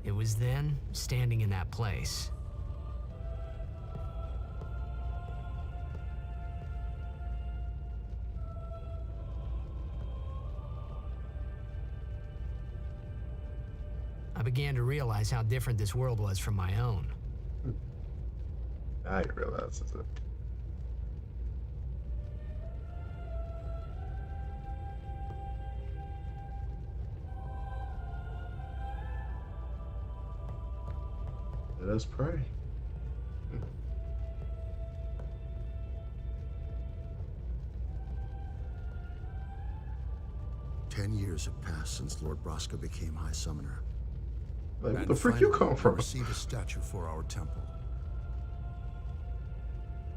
It was then, standing in that place, I began to realize how different this world was from my own. Now you realize it's it. Let us pray. 10 years have passed since Lord Braska became High Summoner. Like, where And the frick you come finally, from? we received a statue for our temple.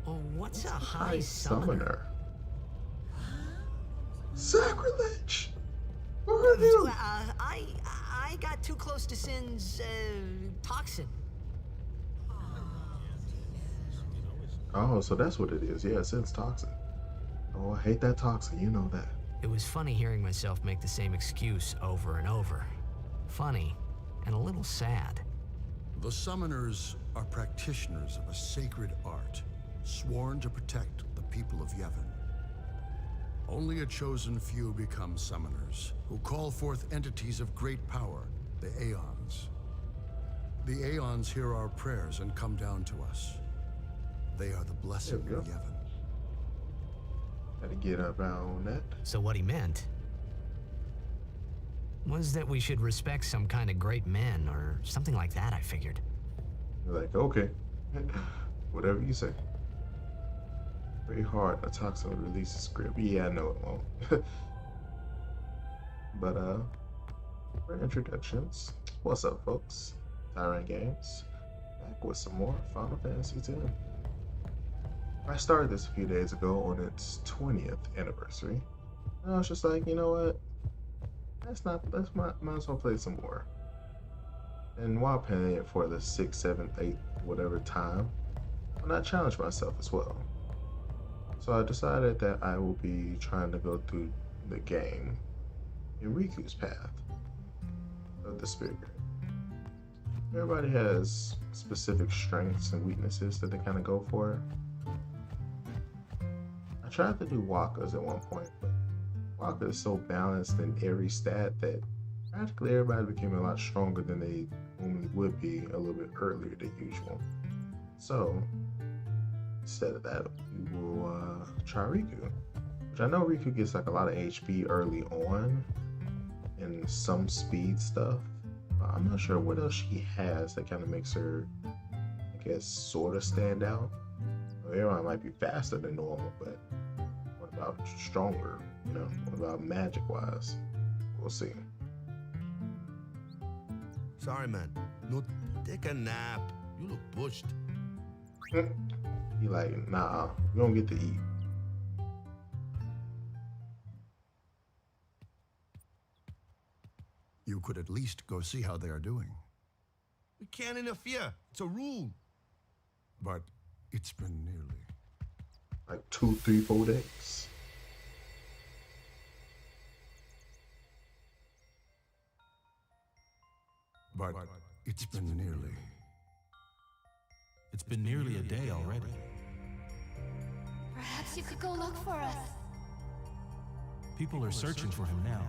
Oh, what's a high summoner? Summoner. Sacrilege! What are you? I got too close to Sin's toxin. Oh, so that's what it is. Yeah, it says toxin. Oh, I hate that toxin. You know that. It was funny hearing myself make the same excuse over and over. Funny and a little sad. The Summoners are practitioners of a sacred art, sworn to protect the people of Yevon. Only a chosen few become Summoners, who call forth entities of great power, the Aeons. The Aeons hear our prayers and come down to us. They are the blessing of Yevon. Had to get up on that. So what he meant was that we should respect some kind of great men or something like that, I figured. You're like, okay. Whatever you say. Very hard. A toxin will release a script. Yeah, I know it won't. But for introductions, what's up, folks? Tyrant Games, back with some more Final Fantasy X. I started this a few days ago on its 20th anniversary. And I was just like, you know what? Might as well play some more. And while playing it for the 6th, 7th, 8th, whatever time, why not challenge myself as well? So I decided that I will be trying to go through the game in Riku's path of the spirit. Everybody has specific strengths and weaknesses that they kind of go for. I tried to do Waka's at one point, but Waka is so balanced in every stat that practically everybody became a lot stronger than they normally would be a little bit earlier than usual. So instead of that, we will try Rikku, which I know Rikku gets like a lot of HP early on and some speed stuff. I'm not sure what else she has that kind of makes her, I guess, sort of stand out. Everyone might be faster than normal, but what about stronger? You know, what about magic-wise? We'll see. Sorry, man. No, take a nap. You look pushed. He like, nah, we don't get to eat. You could at least go see how they are doing. We can't interfere. It's a rule. But it's been nearly. Like 2, 3, 4 days. But it's been nearly. It's been nearly a day already. Perhaps you could go look for us. People are searching for him now.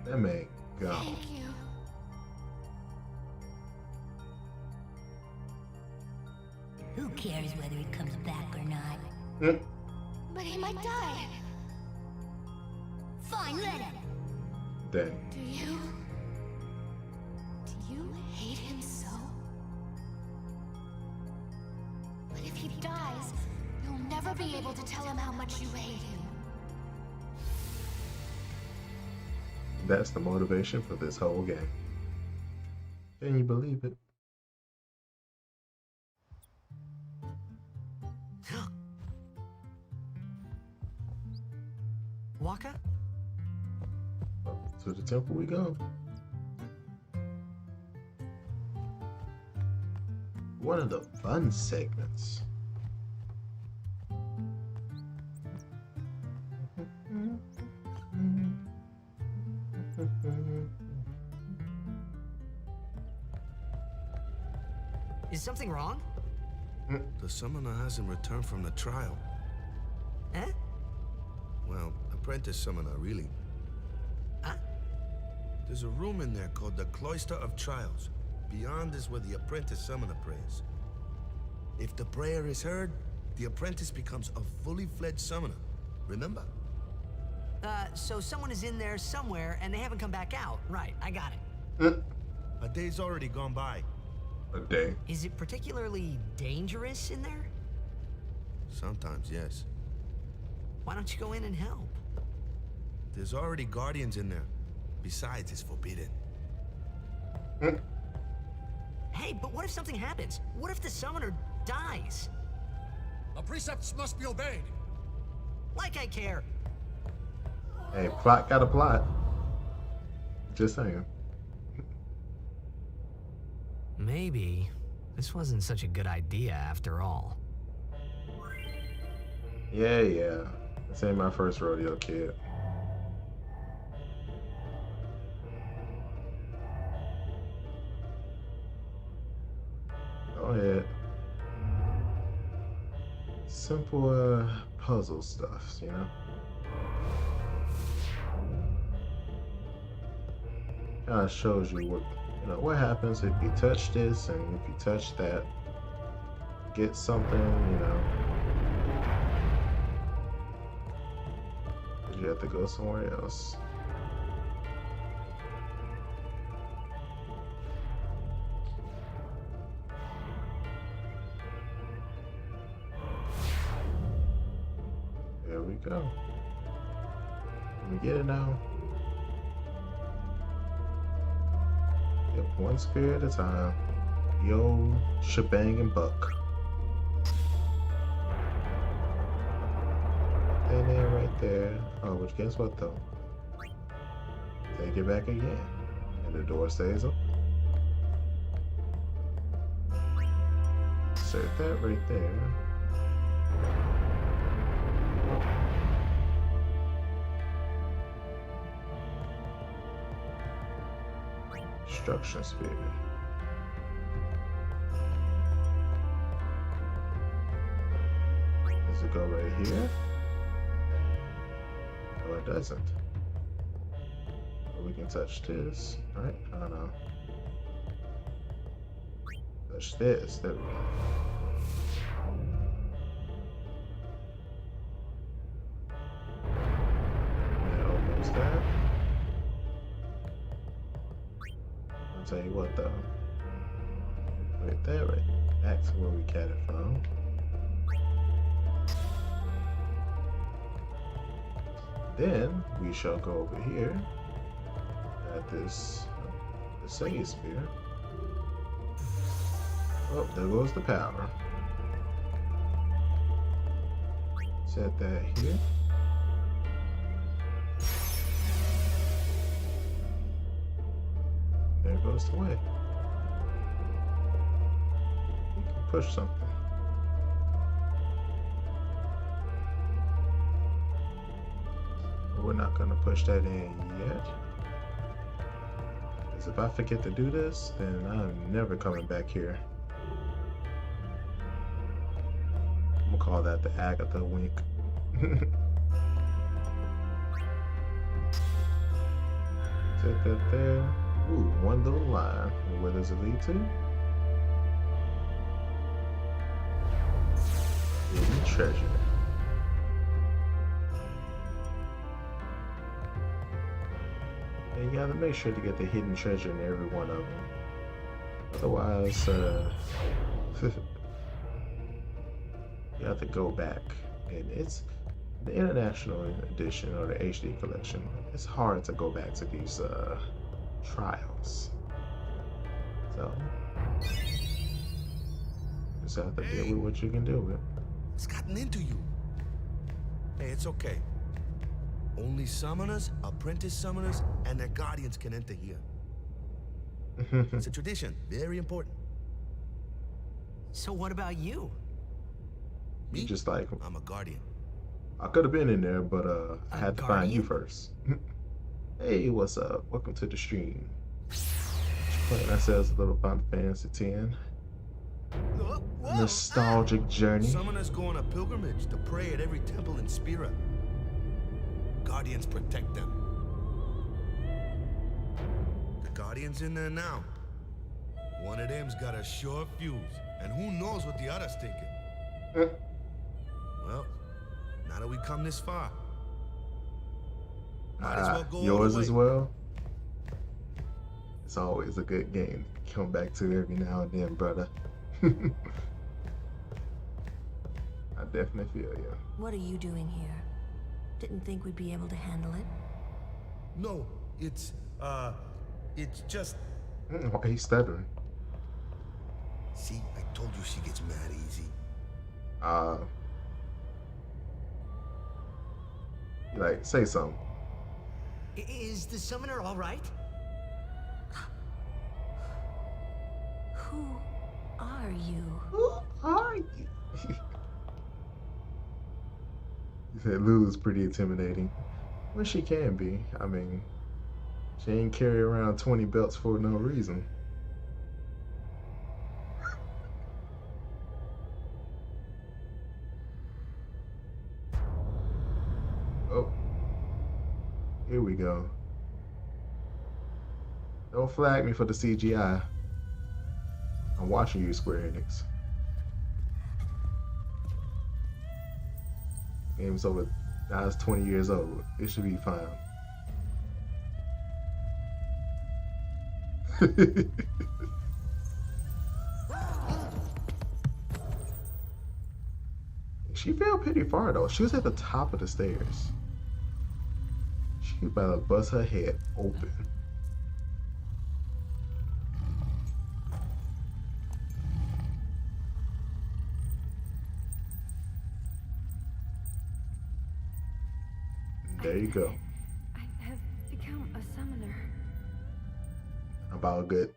That man gone. Thank you. Who cares whether he comes back or not? But he might die. Fine, let him. Dang. Do you hate him so? But if he dies, you'll never be able to tell him how much you hate him. That's the motivation for this whole game. Can you believe it? Waka? To the temple we go. One of the fun segments. Is something wrong? The summoner hasn't returned from the trial. Eh? Well, apprentice summoner, really. Huh? There's a room in there called the Cloister of Trials. Beyond is where the apprentice summoner prays. If the prayer is heard, the apprentice becomes a fully fledged summoner. Remember? So someone is in there somewhere and they haven't come back out. Right, I got it. A day's already gone by. A day. Is it particularly dangerous in there? Sometimes, yes. Why don't you go in and help? There's already guardians in there. Besides, it's forbidden. Hey, but what if something happens? What if the summoner dies? The precepts must be obeyed. Like I care. Hey, plot got a plot. Just saying. Maybe this wasn't such a good idea after all. Yeah. This ain't my first rodeo, kid. Go ahead. Simple puzzle stuff, you know? Kind of shows you what happens if you touch this and if you touch that. Get something, you know. You have to go somewhere else. There we go. Let me get it now. Yep, one spear at a time. Yo, shebang and buck. And then right there. Oh, but guess what though? Take it back again. And the door stays open. Insert that right there. Destruction spear. Does it go right here? No, it doesn't. But we can touch this, right? I don't know. Touch this. There we go. That opens that. I'll tell you what though. Right there, right. Back to where we got it from. Then we shall go over here at this the Sega Spear. Oh, there goes the power. Set that here. There goes the way. We can push something. We're not gonna push that in yet. Because if I forget to do this, then I'm never coming back here. I'm gonna call that the Agatha wink. Set that there. Ooh, one little line. And where does it lead to? Hidden treasure. And you gotta make sure to get the hidden treasure in every one of them. Otherwise, you have to go back. And it's the International Edition or the HD Collection. It's hard to go back to these trials. So, just have to deal with what you can deal with. It's gotten into you. Hey, it's okay. Only summoners, apprentice summoners, and their guardians can enter here. It's a tradition, very important. So what about you? Me? You just like, I'm a guardian. I could have been in there, but I had to find you guardian? first. Hey, what's up? Welcome to the stream. Playing ourselves a little Final Fantasy X. nostalgic journey. Summoners go on a pilgrimage to pray at every temple in Spira. Guardians protect them. The Guardian's in there now. One of them's got a sure fuse, and who knows what the other's thinking. Well, now that we come this far, might as well go all Yours the way. as well. It's always a good game to come back to every now and then, brother. I definitely feel you. What are you doing here? Didn't think we'd be able to handle it. No, it's just... Oh, he's stuttering. See, I told you she gets mad easy. Like, say something. Is the summoner all right? Who are you? Who are you? He said Lulu's pretty intimidating. Well, she can be. I mean, she ain't carry around 20 belts for no reason. Oh. Here we go. Don't flag me for the CGI. I'm watching you, Square Enix. Game's over. Now it's 20 years old. It should be fine. She fell pretty far though. She was at the top of the stairs. She was about to bust her head open. There you go. I have become a summoner. About a good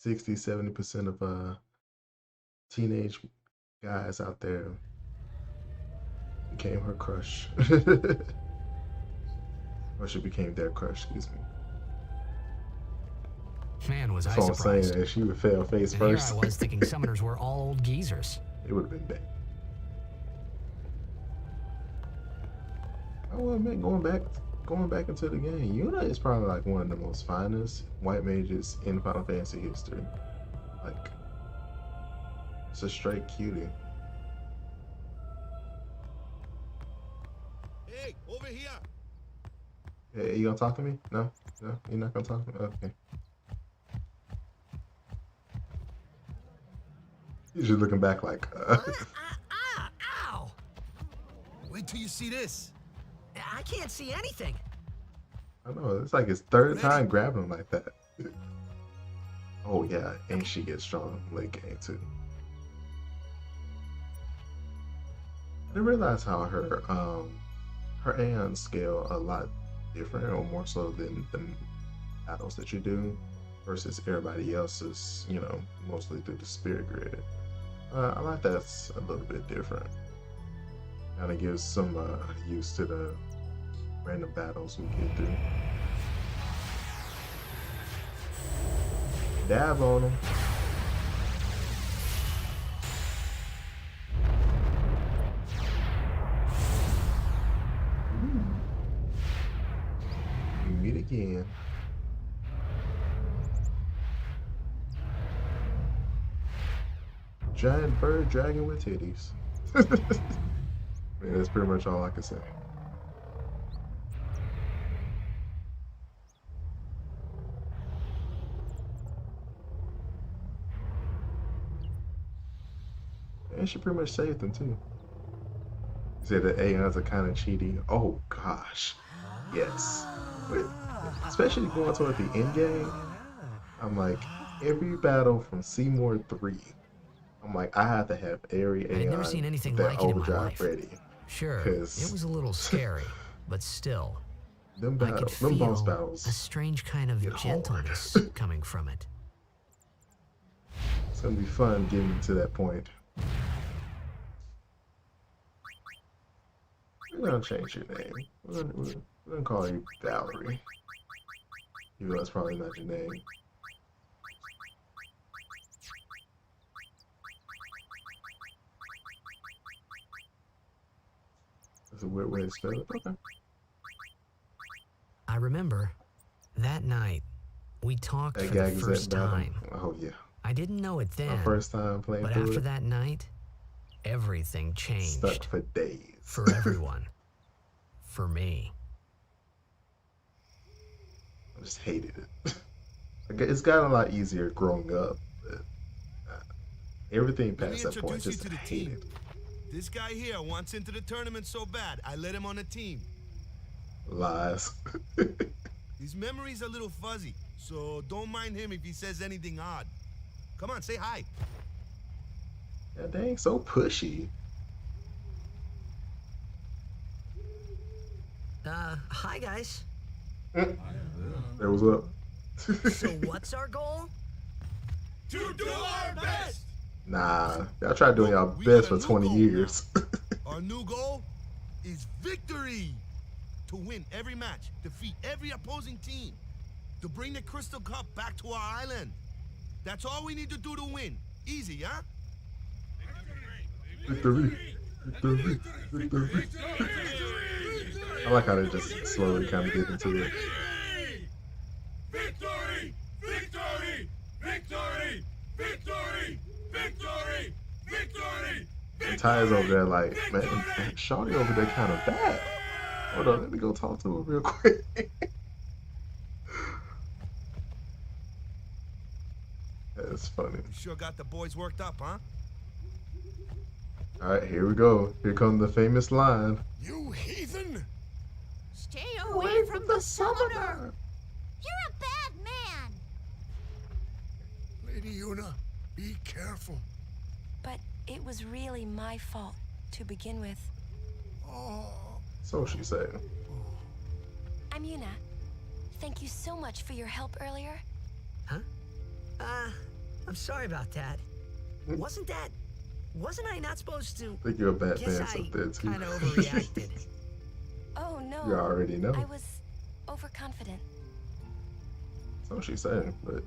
60-70% of teenage guys out there became her crush. Or she became their crush, excuse me. Man, was I That's all I'm surprised. saying, that she would fail face And here first. I was thinking summoners were all old geezers. It would have been bad. I will admit, going back into the game, Yuna is probably like one of the most finest white mages in Final Fantasy history. Like, it's a straight cutie. Hey, over here! Hey, you gonna talk to me? No, you're not gonna talk to me. Okay. He's just looking back like. Ow! Wait till you see this. I can't see anything. I know, it's like his third time grabbing him like that. Oh yeah, and she gets strong late game too. I didn't realize how her Aeon scale a lot different, or more so than the battles that you do versus everybody else's, you know, mostly through the spirit grid. I like that's a little bit different. Kind of gives some use to the random battles we get through. Dab on him. We meet again. Giant bird dragon with titties. Man, that's pretty much all I can say. And she pretty much saved them too. He said the Aeons are kind of cheating. Oh gosh, yes. But especially going toward the end game, I'm like, every battle from Seymour 3, I'm like, I have to have every Aeon I'd never seen anything with that like it in my overdrive life. ready. Sure, it 'Cause- was a little scary, but still, Them I could battles, them boss feel a battles, strange kind of get hard. gentleness coming from it. it's gonna be fun getting to that point. We're gonna change your name. We're gonna call you Valerie. Even though that's probably not your name. That's a weird way to spell it. Okay. I remember that night we talked That for the gag is at first battle. time. Oh yeah. I didn't know it My then, first time playing but through after it. that night, everything Stuck changed. for days. For everyone. For me. I just hated it. It's gotten a lot easier growing up. But, everything Let me past that point introduce you just to the hated. team. This guy here wants into the tournament so bad, I let him on the team. Lies. His memory's a little fuzzy, so don't mind him if he says anything odd. Come on, say hi. Yeah, dang, so pushy. Hi guys. That was up. So what's our goal? To do our best! Nah, y'all tried doing y'all We best got a for new 20 goal years. Our new goal is victory. To win every match, defeat every opposing team, to bring the Crystal Cup back to our island. That's all we need to do to win. Easy, huh? Victory. Victory. Victory. I like how they just slowly kind of get into it. Victory! Victory! Victory! Victory! Victory! Victory! And Ty's over there like, man, Shawty over there kind of bad. Hold on, let me go talk to him real quick. That's funny. You sure got the boys worked up, huh? All right, here we go. Here comes the famous line. You heathen! Stay away from the summoner! You're a bad man! Lady Una, be careful. But it was really my fault to begin with. Oh, So she said. I'm Yuna. Thank you so much for your help earlier. Huh? I'm sorry about that. Wasn't I not supposed to? I think you're a bad Guess fan I up there too. kind of overreacted. Oh no. You already know. I was overconfident. So she said, but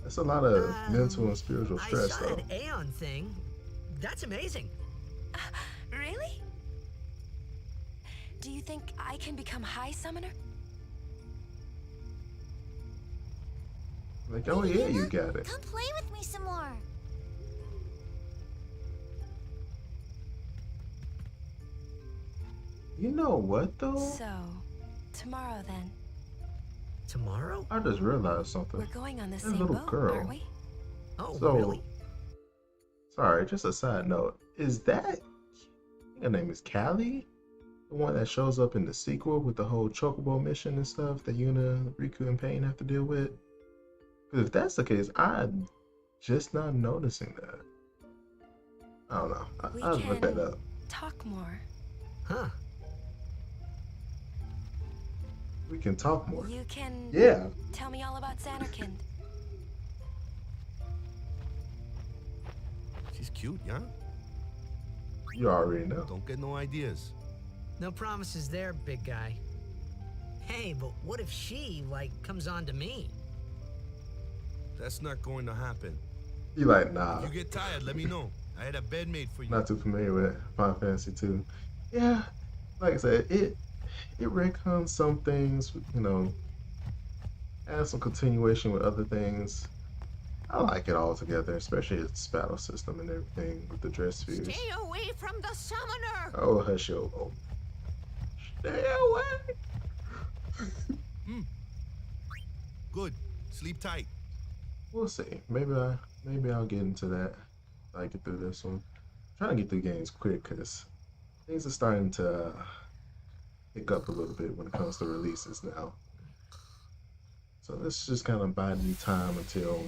that's a lot of mental and spiritual I stress saw though. that Aeon thing. That's amazing. Really? Do you think I can become High Summoner? Like, oh yeah, you got it. Come play with me some more. You know what though? So, tomorrow then. Tomorrow? I just realized something. We're going on the That same little boat, girl. aren't we? Oh, So, really? sorry, just a side note. Is that, I think her name is Callie? The one that shows up in the sequel with the whole Chocobo mission and stuff that Yuna, Rikku, and Pain have to deal with? Because if that's the case, I'm just not noticing that. I don't know. We I'll look that can up. talk more. Huh. We can talk more. You can Yeah. tell me all about Xanarkand. She's cute, yeah? You already know. Don't get no ideas. No promises there, big guy. Hey, but what if she, comes on to me? That's not going to happen. You like, nah. If you get tired, let me know. I had a bed made for you. Not too familiar with Final Fantasy 2. Yeah, like I said, it retcons some things, you know, adds some continuation with other things. I like it all together, especially its battle system and everything with the dress spheres. Stay away from the summoner! Oh, hush your oh. Stay away. Good. Sleep tight. We'll see. Maybe I'll get into that if I get through this one. I'm trying to get through games quick because things are starting to pick up a little bit when it comes to releases now. So let's just kind of bide me time until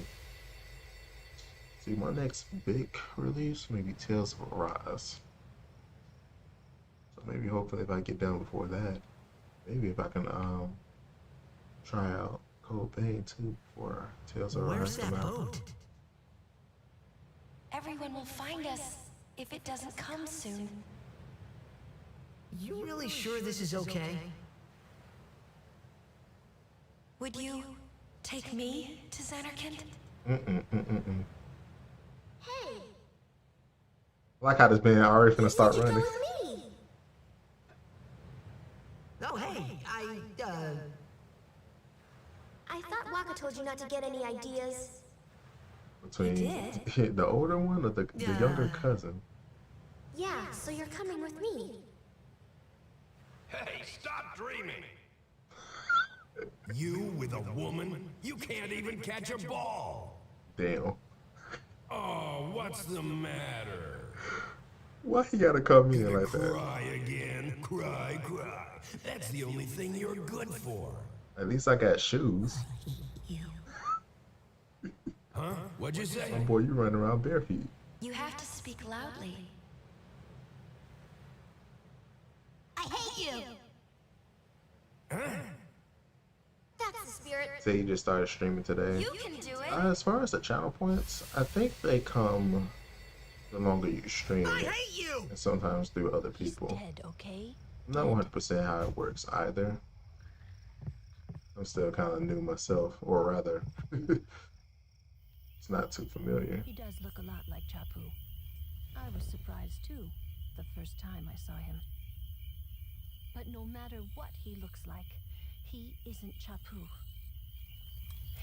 see my next big release, maybe Tales of Arise. So maybe hopefully if I get done before that, maybe if I can try out Cold Vein too before Tales of Where's Arise that come out. boat? Everyone will find us if it doesn't come soon. You really sure this is okay? Would you take me to Xanarkand? Hey, I like how this man already finna start you go running. with me? ideas. Between did? the older one or the younger Yeah. cousin? Yeah, so you're coming with me. Hey, stop dreaming! You with a woman? You can't even catch a ball! Damn. Oh, what's the matter? Why he gotta come in Gonna like that? cry again? Cry, cry. That's the only thing you're good for. At least I got shoes. Huh? What'd you say? Oh boy, you running around bare feet. You have to speak loudly. I hate you. Huh? That's the spirit. Say you just started streaming today. You can do it. As far as the channel points, I think they come the longer you stream I it, hate you! and sometimes through other people. Dead, okay? I'm not 100% how it works either. I'm still kind of new myself, or rather, it's not too familiar. He does look a lot like Chapu. I was surprised too, the first time I saw him. But no matter what he looks like, he isn't Chapu.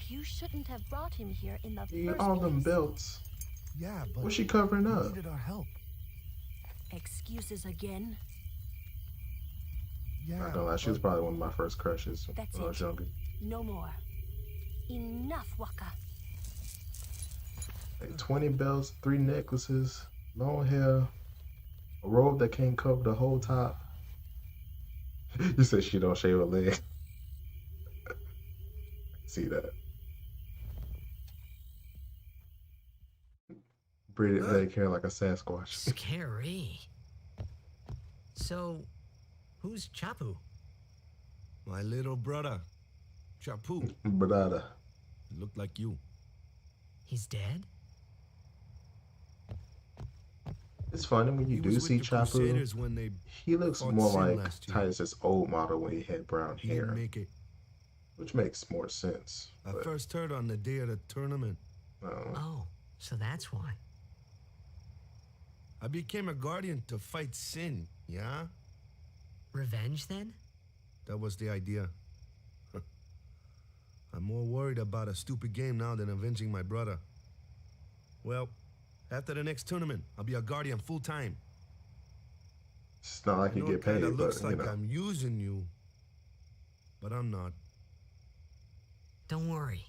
You shouldn't have brought him here in the See, first all them place. belts. Yeah, but What's she covering we up? needed our help. Excuses again? Yeah. Not gonna lie, she was probably one of my first crushes That's when I was it. younger. No more. Enough, Waka. Like 20 belts, 3 necklaces, long hair, a robe that can't cover the whole top. You said she don't shave her leg. I can see that. Braided leg hair like a Sasquatch. Scary. So, who's Chapu? My little brother, Chapu. Brother. Looked like you. He's dead? It's funny when you He do was with see the Chapu. Crusaders when they He looks fought more Sin like last year. Titus's old model when he had brown He hair, didn't make it. which makes more sense. I But, first heard on the day of the tournament. Oh, so that's why. I became a guardian to fight Sin, yeah? Revenge then? That was the idea. I'm more worried about a stupid game now than avenging my brother. Well, after the next tournament, I'll be a guardian full time. it's not like I you know get it kind paid, of looks but like you know. I'm using you, but I'm not. Don't worry.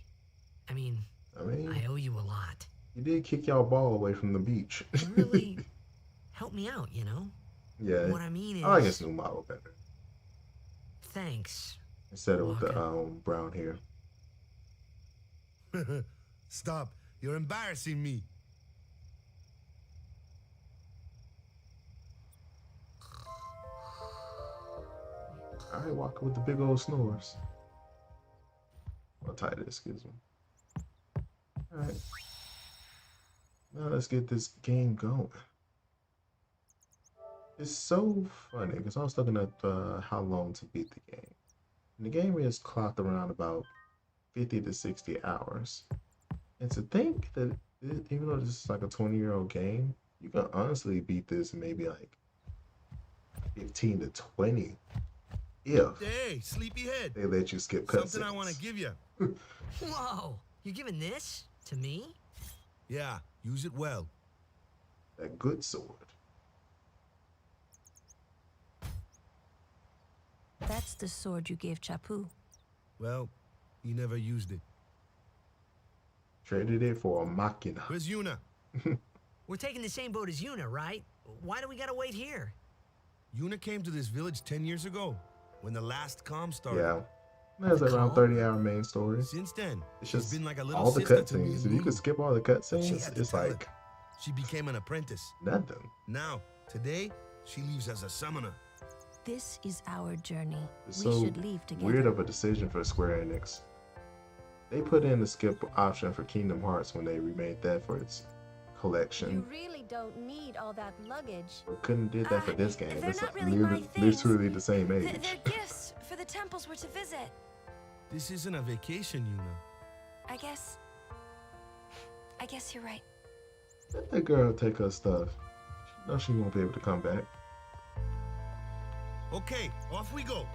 I mean, I mean, I owe you a lot. you did kick y'all ball away from the beach. You really helped me out, you know? Yeah, What I mean is... I like his new model better Thanks. instead of with the Waka. brown hair. Stop. You're embarrassing me. All right, walking with the big old snores. How tight it is, excuse me. All right, now let's get this game going. It's so funny because I was looking at how long to beat the game. And the game is clocked around about 50 to 60 hours. And to think that even though this is like a 20-year-old game, you can honestly beat this in maybe like 15 to 20 if Hey, sleepyhead. they let you skip cutscenes. Something I want to give you. Whoa! You're giving this to me? Yeah, use it well. That good sword. That's the sword you gave Chapu. Well, he never used it. Traded it for a machina. Where's Yuna? We're taking the same boat as Yuna, right? Why do we gotta wait here? Yuna came to this village 10 years ago, when the last calm started. Yeah. There's around 30-hour main story. Since then, It's she's just been like a little all the sister to me cutscenes. and If you could Lulu. skip all the She cutscenes, had the it's talent. like She became an apprentice. nothing. Now, today, she leaves as a summoner. This is our journey. It's We so should leave together. weird of a decision for Square Enix. They put in the skip option for Kingdom Hearts when they remade that for its collection. really don't need all that luggage. But couldn't did that for this game. they're It's not really my things. literally the same They're age. gifts for the temples we're to visit. This isn't a vacation, Yuna. I guess you're right. Let that girl take her stuff. She knows she won't be able to come back. Okay, off we go.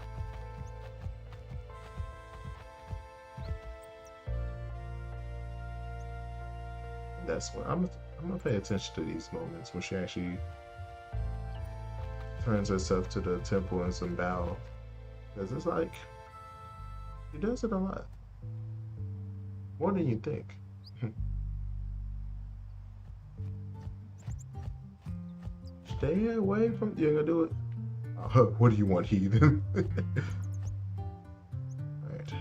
that's when I'm gonna pay attention to these moments when she actually turns herself to the temple and some bow, because it's like she does it a lot, more than you think. Stay away from. You're gonna do it. What do you want, heathen? Alright.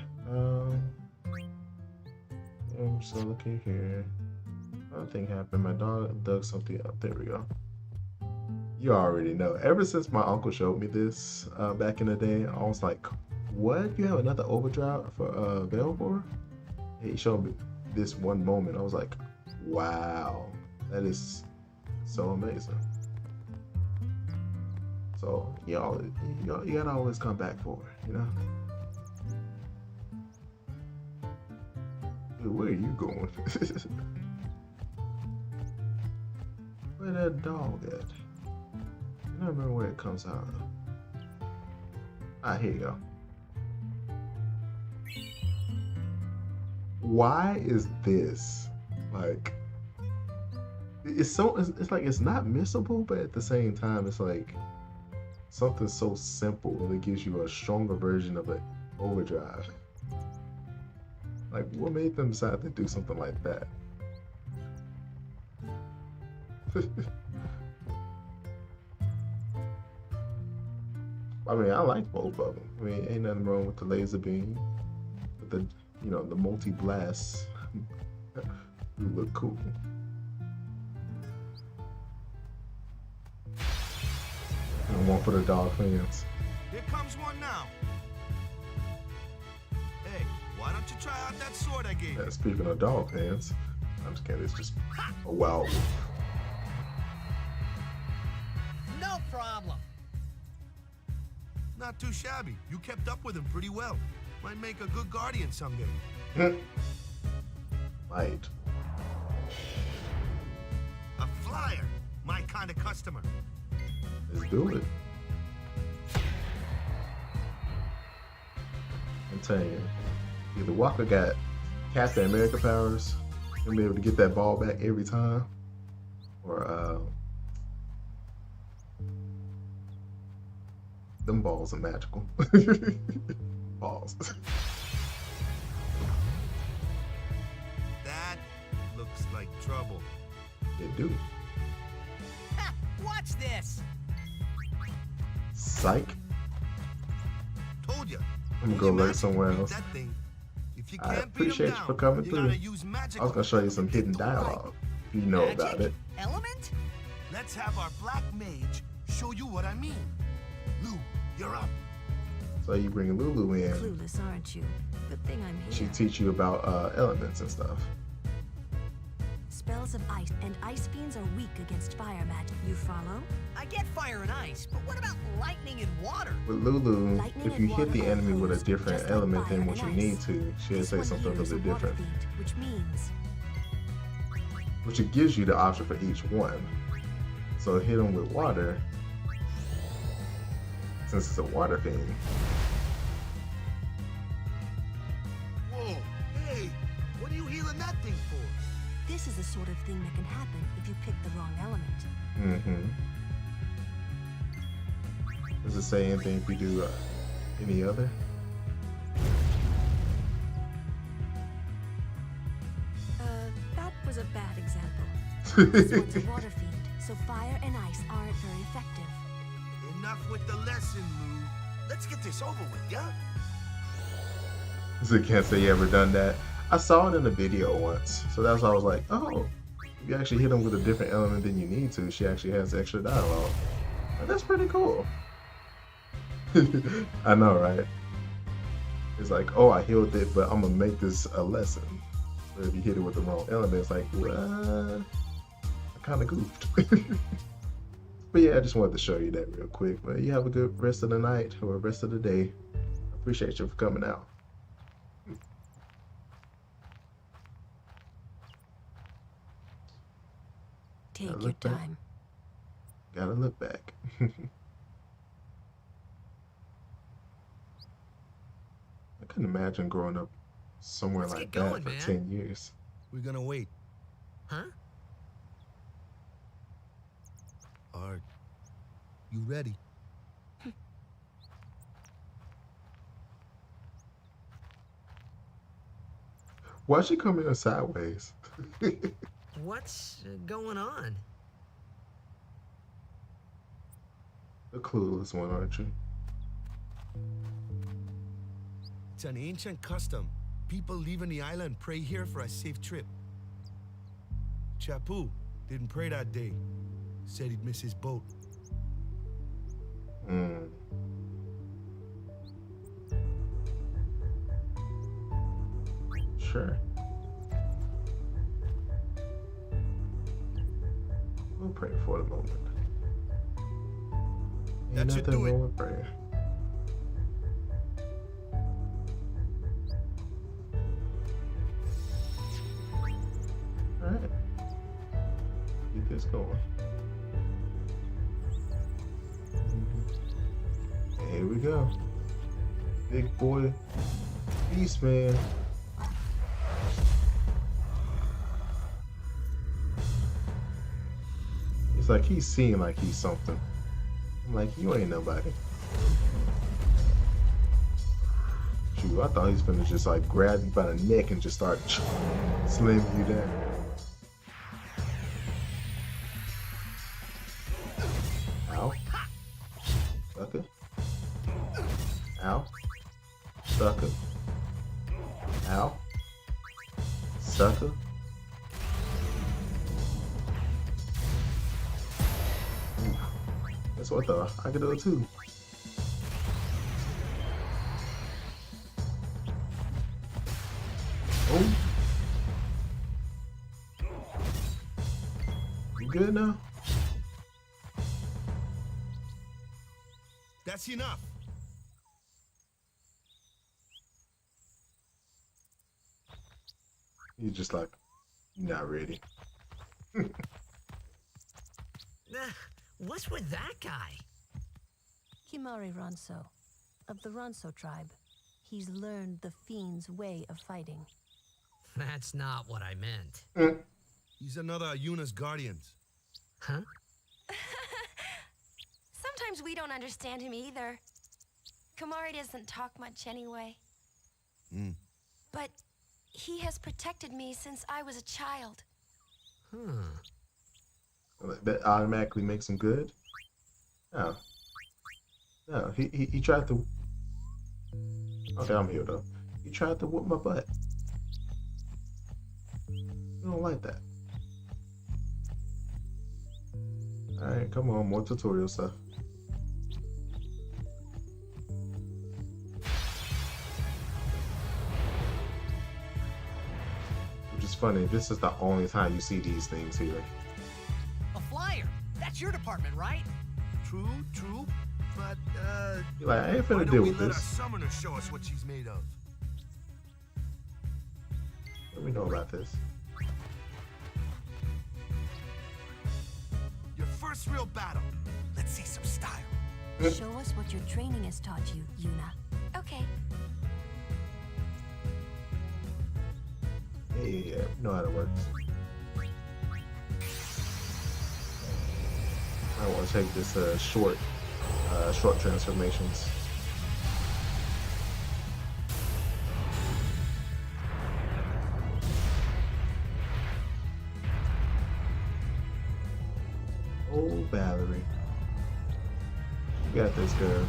So looking here. Nothing happened. My dog dug something up. There we go. You already know. Ever since my uncle showed me this back in the day, I was like, what? You have another overdrive for Velvor? He showed me this one moment. I was like, wow. That is so amazing. So you gotta always come back for it, you know? Dude, where are you going? Where that dog at? I don't remember where it comes out of. Ah, here you go. Why is this like? It's like it's not missable, but at the same time, it's like something so simple that gives you a stronger version of an overdrive. Like, what made them decide to do something like that? I mean, I like both of them. I mean, ain't nothing wrong with the laser beam, but the the multi blast. You look cool. And one for the dog fans. Here comes one now. Hey, why don't you try out that sword I gave you? Yeah, speaking of dog fans, I'm just kidding. It's just a wild wolf. No problem. Not too shabby. You kept up with him pretty well. Might make a good guardian someday. Might. A flyer. My kind of customer. Let's do it. I'm telling you, either Walker got Captain America powers and be able to get that ball back every time, or them balls are magical. Balls. That looks like trouble. They do. Ha! Watch this. Psych. Told ya. I'm gonna go right somewhere else. That thing. If you I can't beat 'em appreciate you down, for coming you through. gotta use magic. I was gonna show you some hidden dialogue if you know about it. Element? Let's have our black mage show you what I mean. Lou, you're up. So you bring Lulu in. Clueless, aren't you? Good thing I'm here. She teach you about elements and stuff. Spells of ice and ice fiends are weak against fire magic. You follow? I get fire and ice, but what about lightning and water? With Lulu, Lightning if and you hit water the are enemy with a opposed, different just like element fire than what you and need ice. to, she'll This say one something a here is little bit water different. fiend, which means Which it gives you the option for each one. So hit them with water, since it's a water fiend. Whoa, hey, what are you healing that thing for? this is the sort of thing that can happen if you pick the wrong element. Mm-hmm. Does it say anything if you do any other? That was a bad example. This one's a water fiend, so fire and ice aren't very effective. Enough with the lesson, Lou. Let's get this over with, yeah? So can't say you ever done that. I saw it in a video once, so that's why I was like, oh, if you actually hit them with a different element than you need to, she actually has extra dialogue. And that's pretty cool. I know, right? It's like, oh, I healed it, but I'm gonna make this a lesson. So if you hit it with the wrong element, it's like, what? I kind of goofed. But yeah, I just wanted to show you that real quick. But you have a good rest of the night or rest of the day. I appreciate you for coming out. Take your look back. time. Gotta look back. I couldn't imagine growing up somewhere Let's like get going, that for man. 10 years. We're gonna wait. Huh? hard. You ready? Why's she coming in sideways? What's going on? The clueless one, aren't you? It's an ancient custom. People leaving the island pray here for a safe trip. Chappu didn't pray that day. Said he'd miss his boat. Sure. We'll pray for the moment. Ain't That should nothing do it. wrong with prayer. Alright. Keep this going. Here we go. Big boy. Beast man. It's like he's seeing like he's something. I'm like, you ain't nobody. Shoot, I thought he was gonna just like grab you by the neck and just start slamming you down. Ow. Sucker. Ow. Sucker. Ow. Sucker. That's what I thought. I could do it too. Oh. You good now? That's enough. He's just like, you're not ready. What's with that guy? Kimari Ronso, of the Ronso tribe. He's learned the fiend's way of fighting. That's not what I meant. He's another Yuna's guardians. Huh? Sometimes we don't understand him either. Kamari doesn't talk much anyway. But he has protected me since I was a child. That automatically makes him good? No. No, he tried to... Okay, I'm here though. He tried to whoop my butt. You don't like that. Alright, come on, more tutorial stuff. Which is funny, this is the only time you see these things here. A flyer. That's your department, right? True, but You're like, I ain't why finna don't deal we with let this. our summoner show us what she's made of? Let me know about this. Your first real battle. Let's see some style. Show us what your training has taught you, Yuna. Okay. Yeah, we know how it works. I want to take this short transformations. Oh, Valerie, you got this, girl.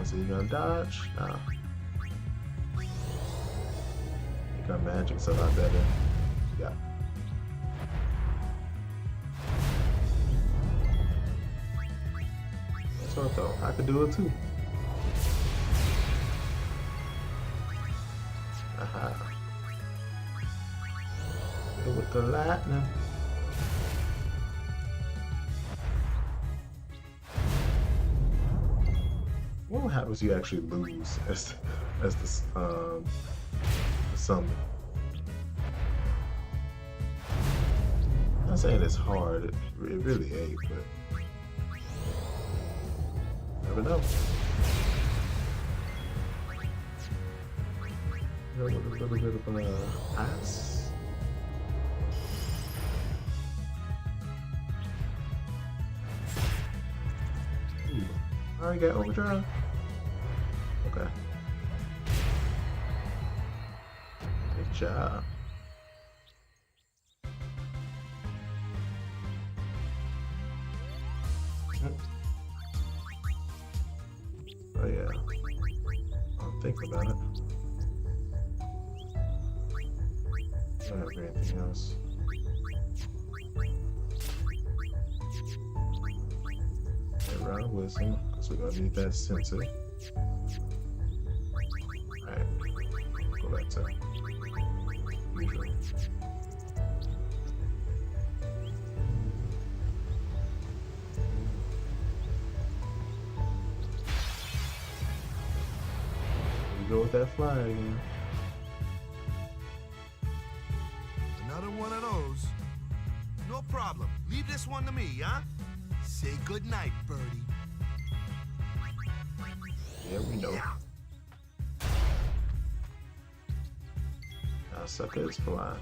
So you gonna dodge? Nah. You got magic, so not better. Yeah. That's what I thought. I could do it too. Aha. Hit it with the lightning. What happens if you actually lose as the summon? I'm not saying it's hard, it really ain't, but never know. here with a little bit of ice. Ooh, I already got overdrive. Okay. Good job. Oh yeah. I'm thinking about it. I don't have anything else. Okay, round of wisdom, because we're gonna need that sensor. Alright. Go back to usual. Go with that fly again. Another one of those. No problem. Leave this one to me, huh? Say good night, birdie. Yeah, we know. Yeah. Our sucker is flying.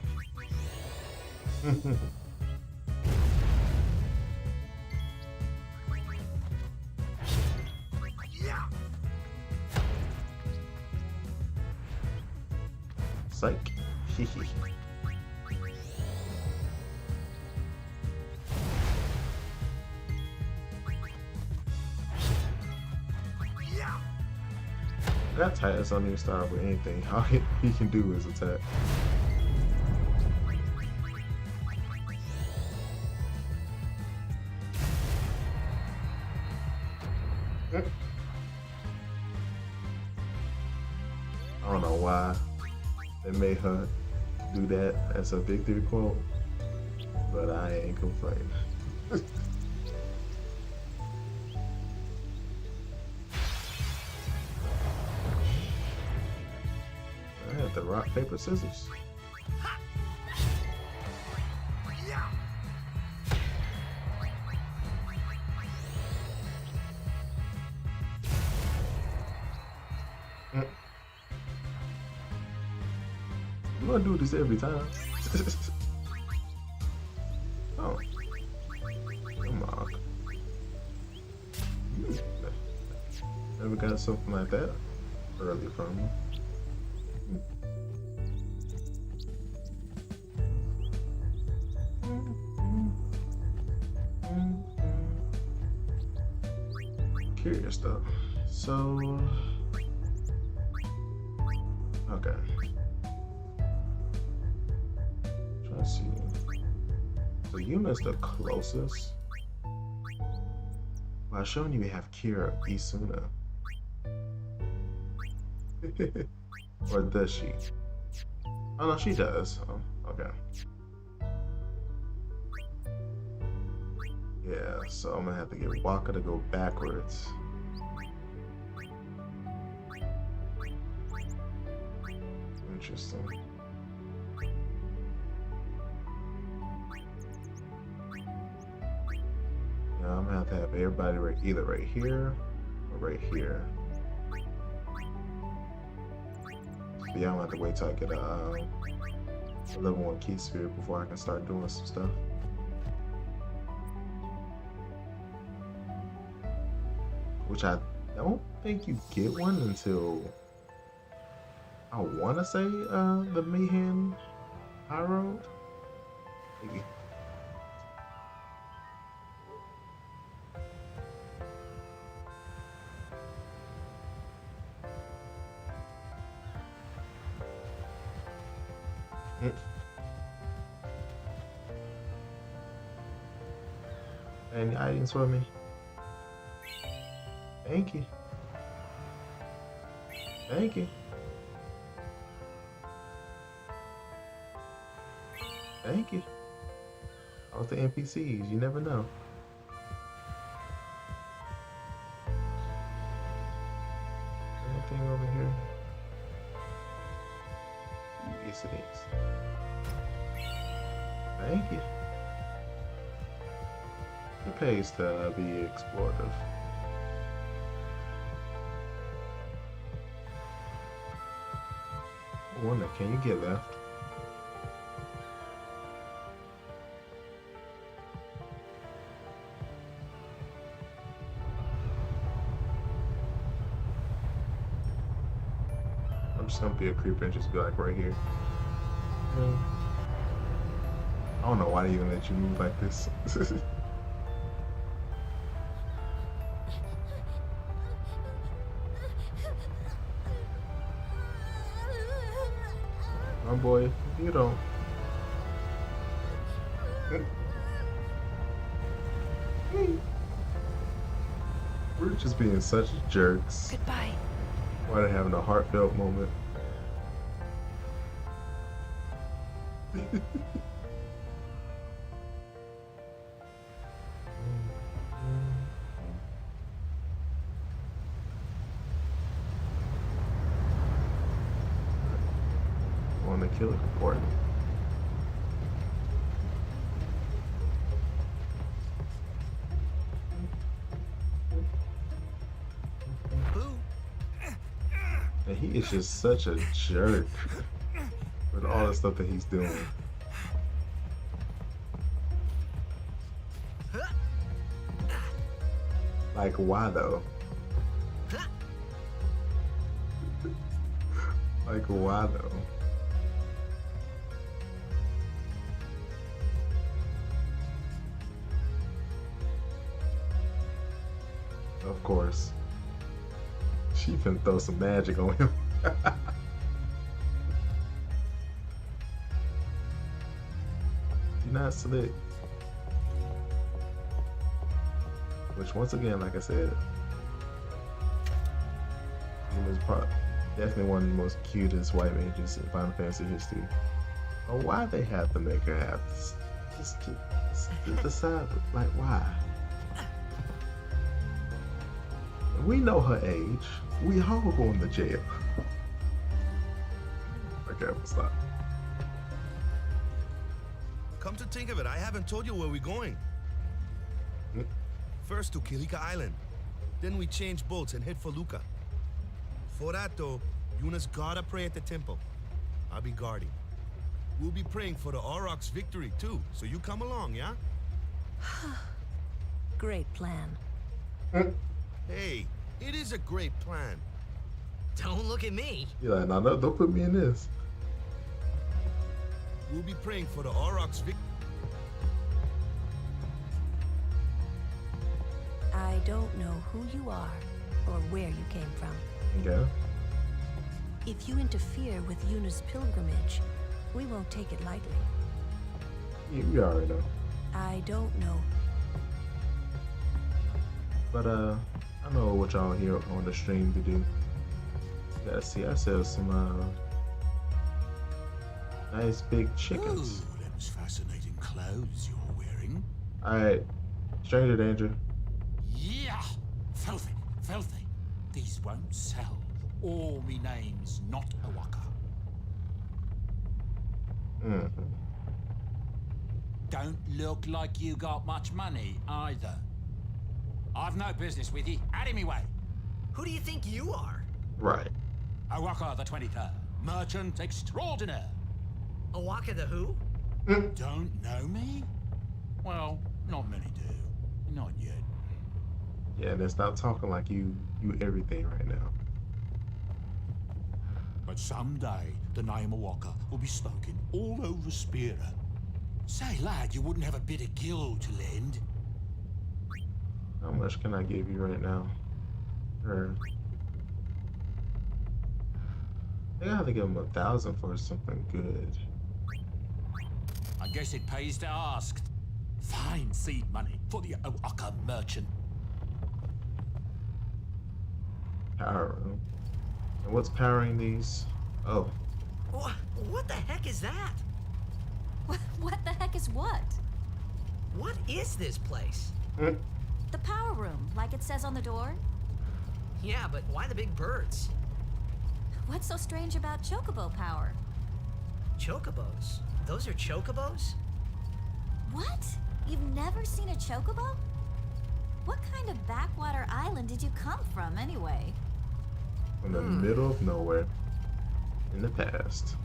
Yeah. Psych. Yeah. That Titus don't even start with anything. All he can do is attack. I don't know why they made her do that as a victory quote, but I ain't complaining. I had the rock, paper, scissors. Yeah. I'm gonna do this every time. Oh. Come on. Never got something like that early from me. Curious though. So, okay. Trying to see. So Yuna's the closest. Well, showing you we have Kira Isuna. Or does she? Oh no, she does. Oh, okay. Yeah, so I'm gonna have to get Waka to go backwards. Interesting. Now I'm gonna have to have everybody either right here or right here. But yeah, I'm gonna have to wait till I get a level 1 key sphere before I can start doing some stuff. Which I don't think you get one until I want to say the Mayhem High Road. Maybe. Any items for me? Thank you. Thank you. Thank you. All the NPCs, you never know. Anything over here? Yes, it is. Thank you. It pays to be explorative. I wonder, can you get left? I'm just gonna be a creeper and just be like right here. I don't know why they even let you move like this. My boy, you don't. We're just being such jerks. Goodbye. Why they having a heartfelt moment? On the killer report. And he is just such a jerk with all the stuff that he's doing. Like, why though? Like, why though? Of course. She finna throw some magic on him. You're not slick. Which, once again, like I said, he was definitely one of the most cutest white mages in Final Fantasy history. But why they have to make her have this decide, like, why? We know her age. We all going to jail. Okay, stop. Come to think of it, I haven't told you where we're going. First to Kilika Island. Then we change boats and head for Luca. For that though, Yuna's gotta pray at the temple. I'll be guarding. We'll be praying for the Aurochs' victory too, so you come along, yeah? Great plan. Hey, it is a great plan. Don't look at me. You're like, no, don't put me in this. We'll be praying for the Aurochs' victory. I don't know who you are or where you came from. Okay. If you interfere with Yuna's pilgrimage, we won't take it lightly. You already know. I don't know. But I know what y'all here on the stream to do. Gotta see ourselves some nice big chickens. Ooh, them's fascinating clothes you're wearing. Alright, stranger danger. Yeah, filthy, filthy. These won't sell. Or me name's not Hawaka. Don't look like you got much money either. I've no business with you. Out of me way. Who do you think you are? Right. Hawaka the 23rd, merchant extraordinaire. Awaka the who? Don't know me? Well, not many do. Not yet. Yeah, then stop talking like you everything right now. But someday, the name of Waka will be spoken all over Spira. Say, lad, you wouldn't have a bit of gil to lend? How much can I give you right now? Or I think I have to give him 1,000 for something good. I guess it pays to ask. Fine seed money for the Oaka merchant. Power room. And what's powering these? Oh. What the heck is that? What the heck is what? What is this place? The power room, like it says on the door? Yeah, but why the big birds? What's so strange about chocobo power? Chocobos? Those are chocobos? What? You've never seen a chocobo? What kind of backwater island did you come from, anyway? In the middle of nowhere. in the past.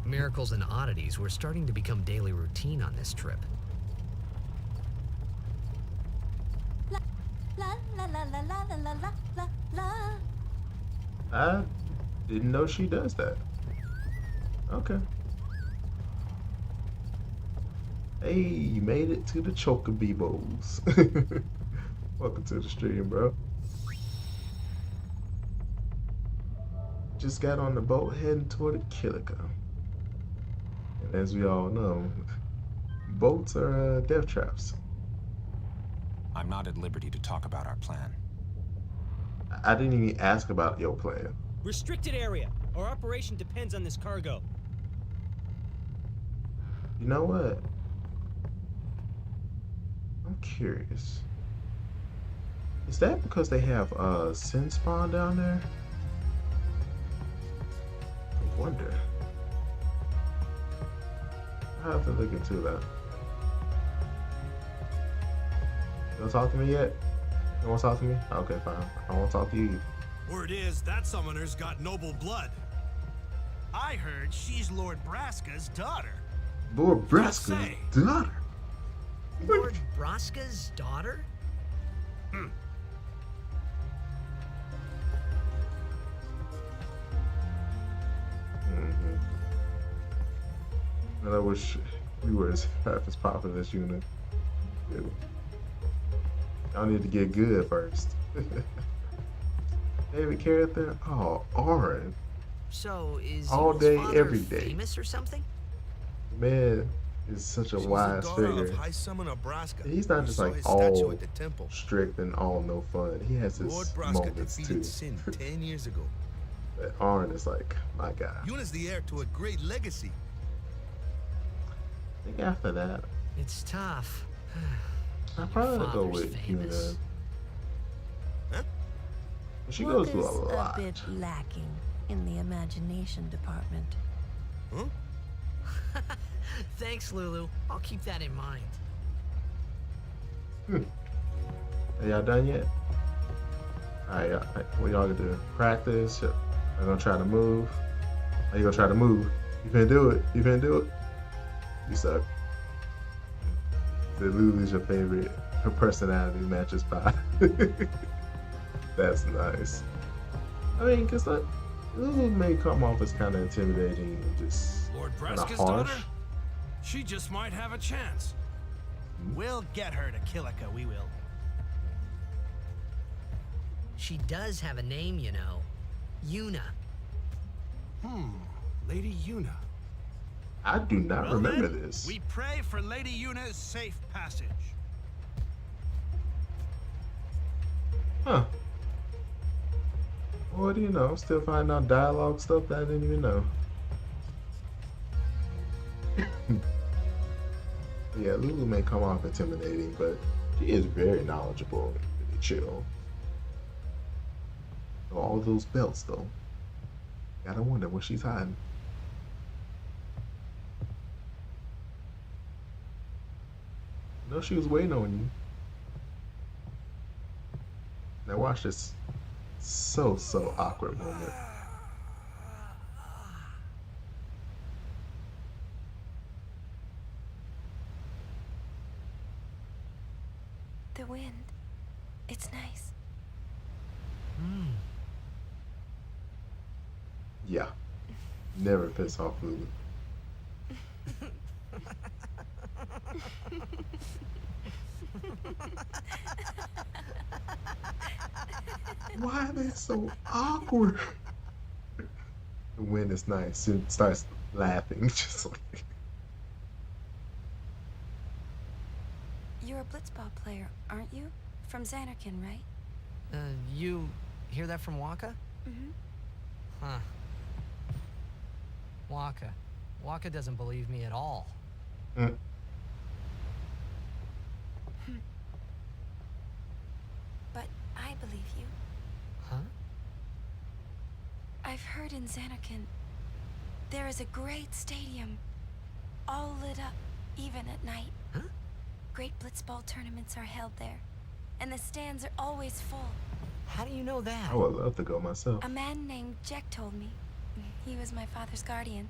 Miracles and oddities were starting to become daily routine on this trip. La la la la la la la la la la. I didn't know she does that. Okay. Hey, you made it to the Chocobibos. Welcome to the stream, bro. Just got on the boat heading toward the Kilika. And as we all know, boats are death traps. I'm not at liberty to talk about our plan. I didn't even ask about your plan. Restricted area. Our operation depends on this cargo. You know what? I'm curious. Is that because they have sin spawn down there? I wonder. I have to look into that. You wanna talk to me yet? You wanna talk to me? Okay, fine. I won't talk to you. Word is that summoner's got noble blood. I heard she's Lord Braska's daughter. Lord Braska's daughter? Lord Braska's daughter? And I wish we were as half as popular as Yuna. Y'all need to get good first. Favorite character? Oh, Auron. So is all Yuna's day, father every day. famous or something? Man is such a wise figure. Of High Summoner Braska. He's not We just saw like his statue all at the temple. strict and all no fun. He has his Lord Braska moments defeated too. Sin 10 years ago. But Auron is like my guy. Yuna's the heir to a great legacy. I think after that, It's tough. I'd probably go father's with famous. Yuna. Huh? She What goes through is a lot. bit lacking in the imagination department. Huh? Thanks, Lulu. I'll keep that in mind. Are y'all done yet? Alright, what y'all gonna do? Practice? I'm gonna try to move. Are you gonna try to move? You finna do it. You finna do it. You suck. The Lulu's your favorite. Her personality matches pie. That's nice. I mean, cause like, Lulu may come off as kind of intimidating and just Lord kind of Braska's harsh. daughter? She just might have a chance. We'll get her to Kilika, we will. She does have a name, you know. Yuna. Lady Yuna. I do not Well remember then, this. We pray for Lady Yuna's safe passage. Huh. What do you know? I'm still finding out dialogue stuff that I didn't even know. Yeah, Lulu may come off intimidating, but she is very knowledgeable and really chill. All those belts, though. Gotta wonder what she's hiding. No, she was waiting on you. Now watch this so awkward moment. The wind. It's nice. Yeah. Never piss off Lulu. Why are they so awkward? The wind is nice. It starts laughing, just like. You're a blitzball player, aren't you? From Xanarkin, right? You hear that from Waka? Mm-hmm. Huh. Waka. Waka doesn't believe me at all. But I believe you. Huh? I've heard in Xanarkin, there is a great stadium, all lit up, even at night. Huh? Great blitzball tournaments are held there, and the stands are always full. How do you know that? I would love to go myself. A man named Jack told me. He was my father's guardian.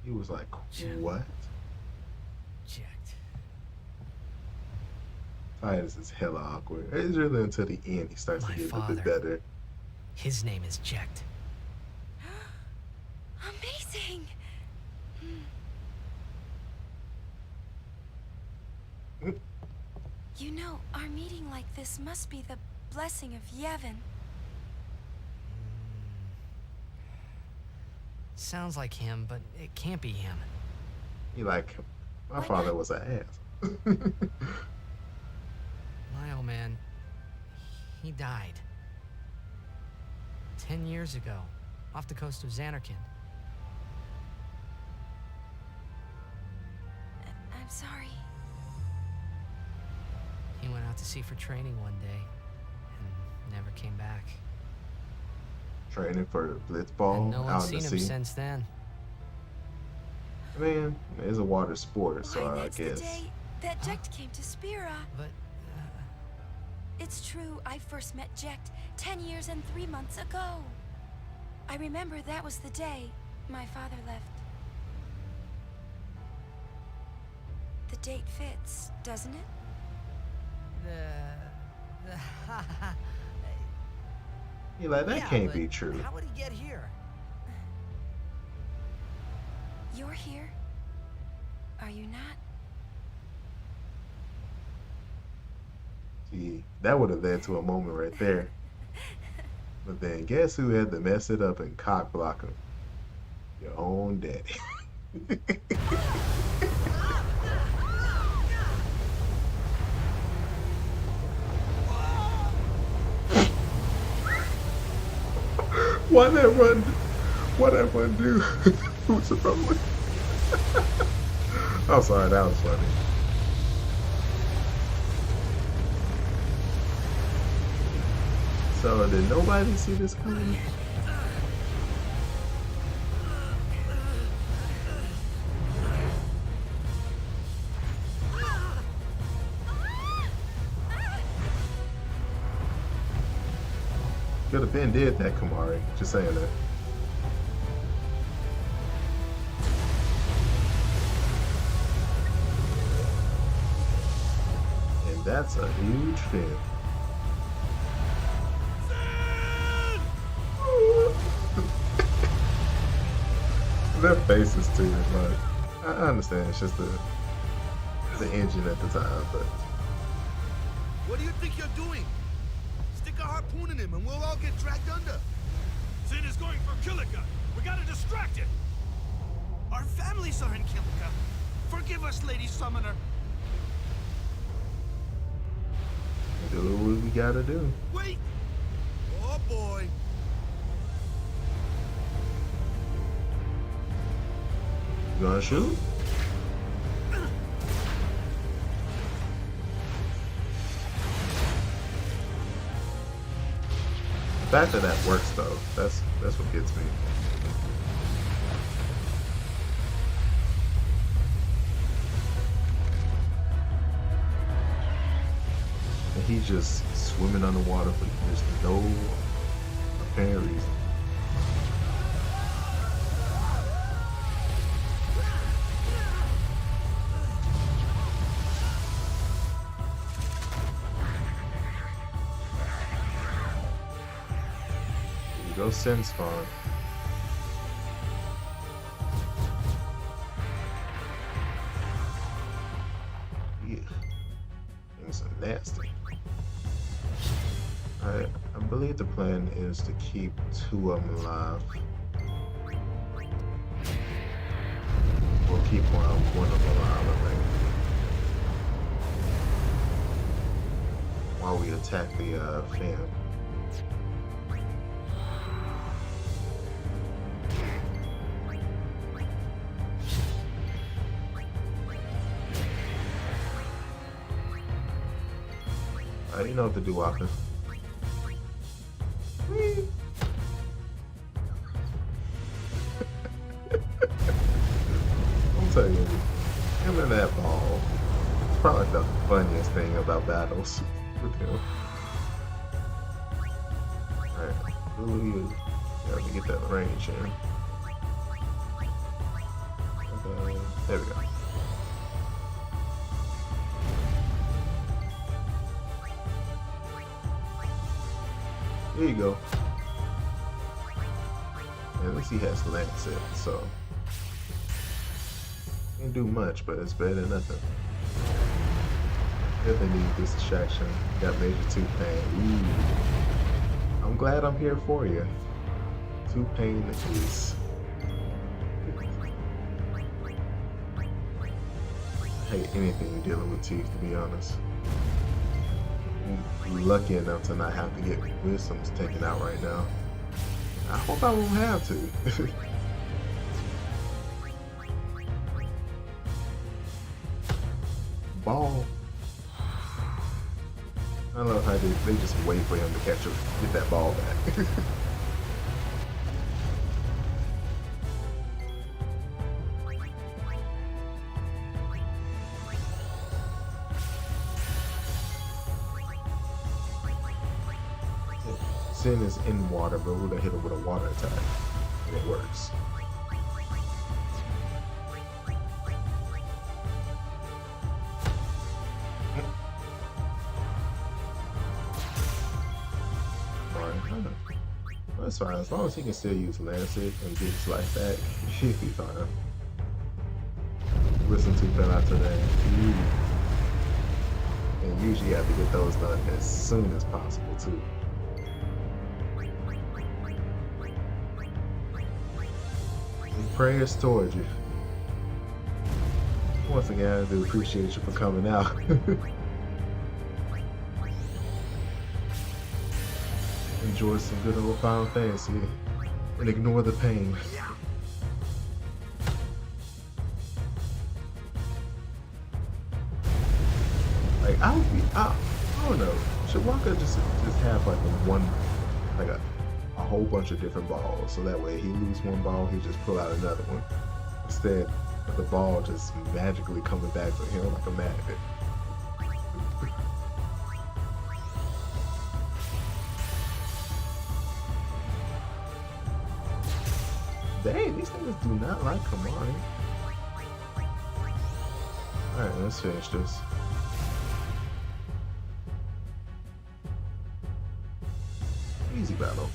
He was like, what? Checked. Titus is hella awkward. It's really until the end he starts to get a bit better. His name is Jecht. Amazing! You know, our meeting like this must be the blessing of Yevon. Sounds like him, but it can't be him. He like, my father was an ass. My old man, he died 10 years ago, off the coast of Xanarkand. I'm sorry. He went out to sea for training one day and never came back. Training for blitzball And no out one's in seen the him sea. since then. I mean, it's a water sport, so I That's guess. the day that Jecht came to Spira. But It's true, I first met Jecht 10 years and 3 months ago. I remember that was the day my father left. The date fits, doesn't it? He like, that Yeah, can't but be true. How would he get here? You're here? Are you not? See, that would have led to a moment right there. But then guess who had to mess it up and cock block him? Your own daddy. Why that run? What that one do? Who's the problem? I'm sorry, that was funny. So did nobody see this coming? Could have been did that, Kamari. Just saying that. And that's a huge fin. Their faces too, like I understand it's just the engine at the time, but What do you think you're doing? Stick a harpoon in him and we'll all get dragged under. Sin is going for Kilika. We gotta distract it. Our families are in Kilika. Forgive us, Lady Summoner. do what we gotta do. Wait! Oh boy. You gonna shoot? The fact that that works though, that's what gets me. And he's just swimming underwater for just no apparent reason. Go Sin spawn. Yeah. Things are nasty. I believe the plan is to keep 2 of them alive. We'll keep one of them alive, I think. While we attack the fam. You know what to do, Walker. I'm telling you, him and that ball, it's probably the funniest thing about battles with him. Alright, who are you? Yeah, let me get that range in. Okay, there we go. There you go. At least he has Lancet, so can't do much, but it's better than nothing. Definitely need this distraction. Got major tooth pain. Ooh. I'm glad I'm here for you. Tooth pain is. I hate anything dealing with teeth, to be honest. I'm lucky enough to not have to get wisdoms taken out right now. I hope I won't have to. Ball. I love how they just wait for him to catch it, get that ball back. Sin is in water, but we're gonna hit it with a water attack, and it works. That's fine. As long as he can still use Lancet and get his life back, he'll be fine. Listen to fell out today. And usually you have to get those done as soon as possible too. And prayers towards you. Once again, I do appreciate you for coming out. Enjoy some good old Final Fantasy and ignore the pain. Like I don't know. Should Waka just have like a whole bunch of different balls, so that way he lose one ball, he just pull out another one. Instead of the ball just magically coming back to him like a magnet. Dang, these things do not like Kamari. Alright, let's finish this. Easy battle.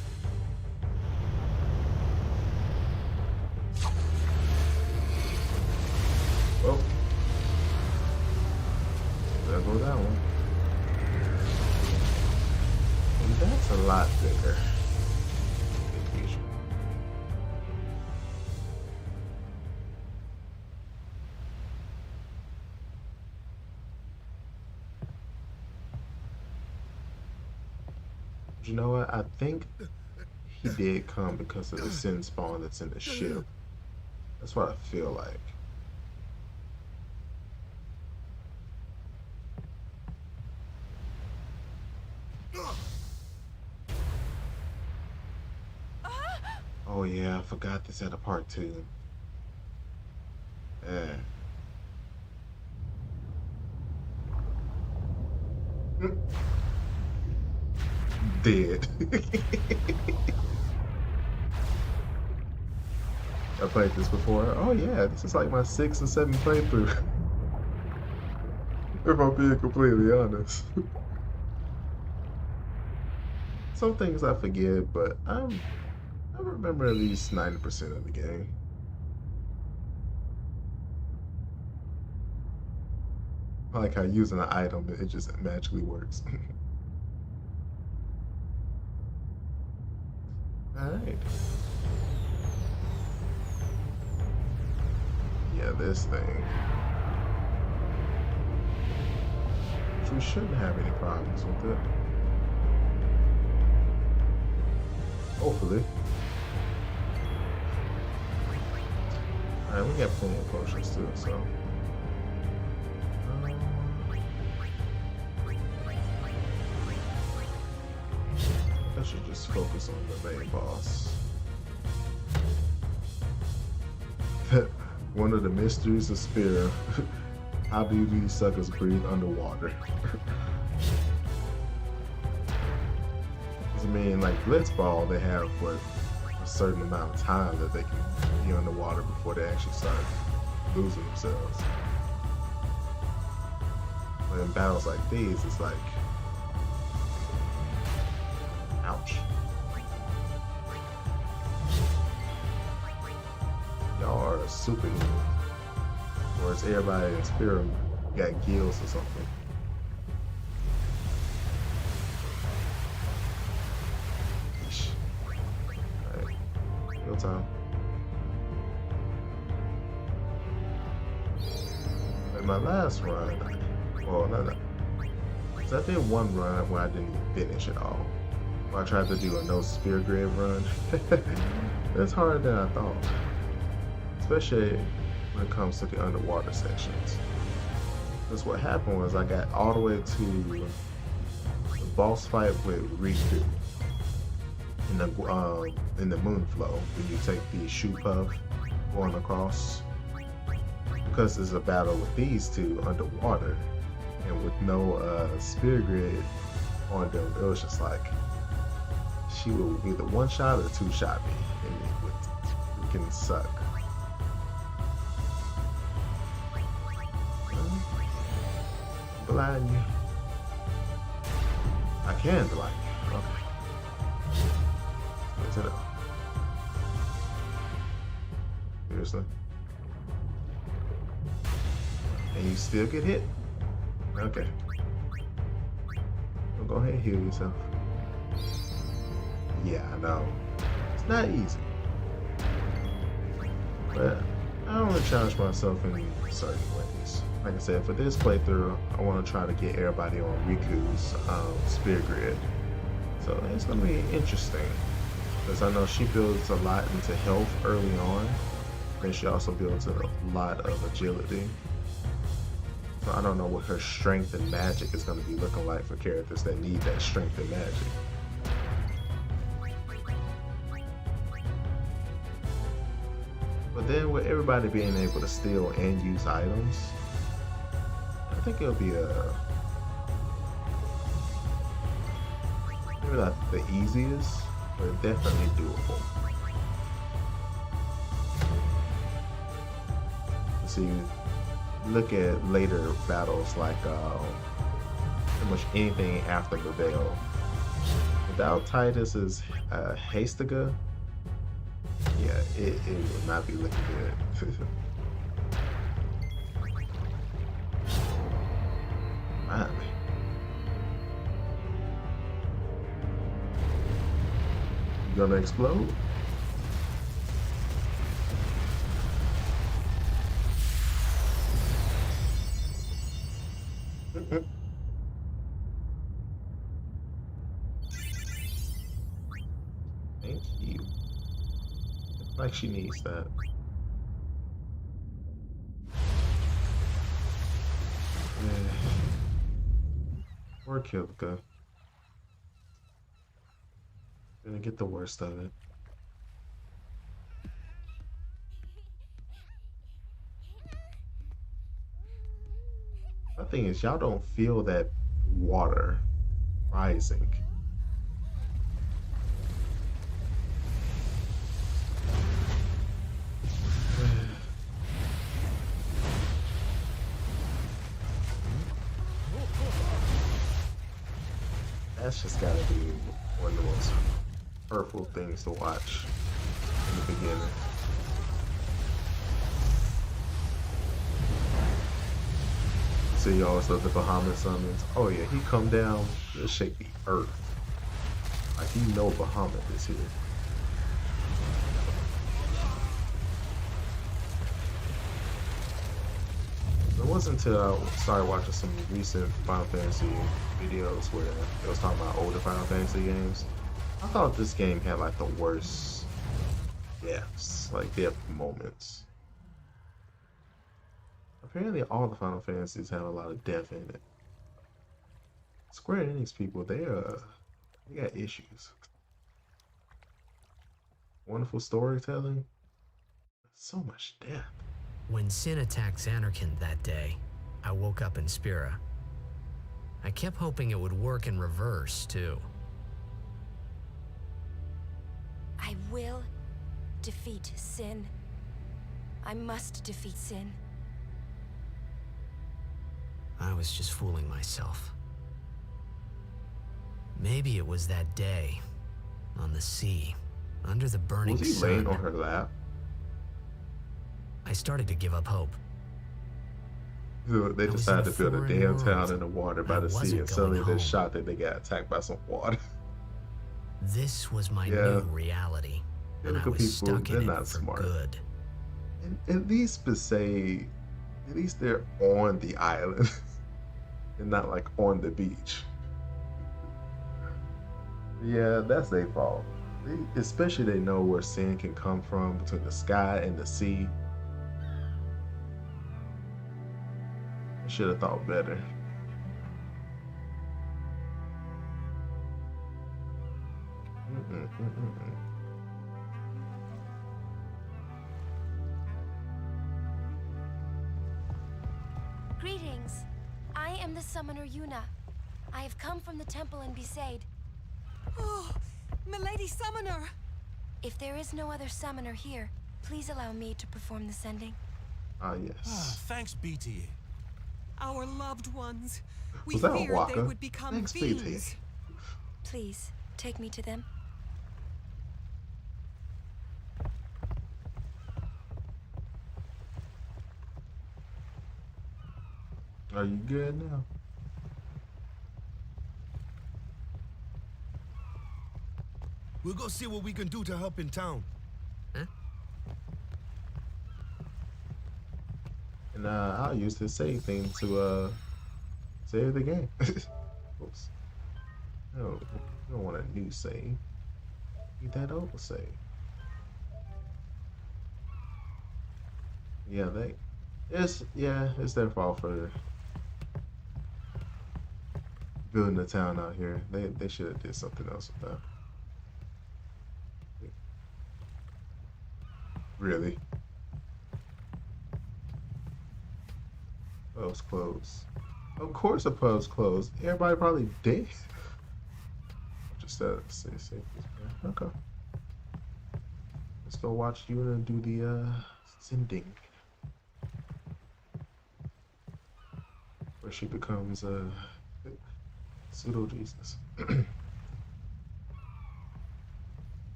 Well, there goes that one. And that's a lot bigger. You know what? I think he did come because of the sin spawn that's in the ship. That's what I feel like. Oh yeah, I forgot this had a part 2. Dead. I played this before. Oh yeah, this is like my 6th or 7th playthrough. If I'm being completely honest. Some things I forget, but I remember at least 90% of the game. I like how using an item, it just magically works. Alright. Yeah, this thing. Which we shouldn't have any problems with it. Hopefully. Alright, we got plenty of potions too, so. I should just focus on the main boss. One of the mysteries of Spira. How do these suckers breathe underwater? I mean, like Blitzball, they have what a certain amount of time that they can be underwater before they actually start losing themselves. But in battles like these, it's like, ouch. Y'all are superhuman. Whereas everybody in Spirit got gills or something. Alright, no time. In my last run, well, no. So I did one run where I didn't finish at all. Where I tried to do a no spear grid run. It's harder than I thought. Especially when it comes to the underwater sections. Because what happened was I got all the way to the boss fight with Rikku in the moon flow when you take the shoe puff going across. Because there's a battle with these two underwater and with no spear grid on them, it was just like she would either one shot or two shot me, and it would freaking suck. Blind you. I can blind you. Okay. What's it up? Seriously? And you still get hit? Okay. Well, go ahead and heal yourself. Yeah, I know. It's not easy. But I don't want to challenge myself in certain ways. Like I said, for this playthrough, I want to try to get everybody on Riku's spear grid. So it's going to be interesting. Because I know she builds a lot into health early on. And she also builds a lot of agility. So I don't know what her strength and magic is going to be looking like for characters that need that strength and magic. But then with everybody being able to steal and use items, I think it'll be maybe not the easiest, but definitely doable. So you look at later battles like pretty much anything after the veil. Without Titus's Hastiga, yeah, it would not be looking good. Man. You gonna explode? Thank you. Like she needs that. Or Kilka. Gonna get the worst of it. My thing is, y'all don't feel that water rising. That's just gotta be one of the most hurtful things to watch in the beginning. So you always love the Bahamut summons. Oh yeah, he come down, he'll shake the earth. Like you know Bahamut is here. It wasn't until I started watching some recent Final Fantasy videos where it was talking about older Final Fantasy games. I thought this game had like the worst deaths, like death moments. Apparently all the Final Fantasies have a lot of death in it. Square Enix people, they got issues. Wonderful storytelling. So much death. When Sin attacked Xanarkand that day, I woke up in Spira. I kept hoping it would work in reverse, too. I will defeat sin. I must defeat sin. I was just fooling myself. Maybe it was that day, on the sea, under the burning Was he sun. laying on her lap? I started to give up hope. They I was decided in to a build a foreign damn world. town in the water by I the sea, wasn't and suddenly going they're home. shocked that they got attacked by some water. This was my Yeah. new reality, and I Typical was people, stuck they're in it not for smart. good. And at least to say, at least they're on the island and not like on the beach. Yeah, that's their fault. Especially they know where sin can come from between the sky and the sea. I should have thought better. Mm-mm. Greetings. I am the summoner Yuna. I have come from the temple in Besaid. Oh, milady summoner! If there is no other summoner here, please allow me to perform the sending. Ah, yes. Thanks be to you. Our loved ones. We Was that a feared they Waka? would become Thanks be to you. fiends. Please, take me to them. Are you good now? We'll go see what we can do to help in town. And I'll use this save thing to save the game. Oops. No, you don't want a new save. Need that old save. Yeah, it's their fault for building a town out here. They should have did something else with that. Really? Pub's closed. Of course the pub's closed. Everybody probably dead. Just say okay. Let's go watch Yuna do the sending. Where she becomes a pseudo Jesus.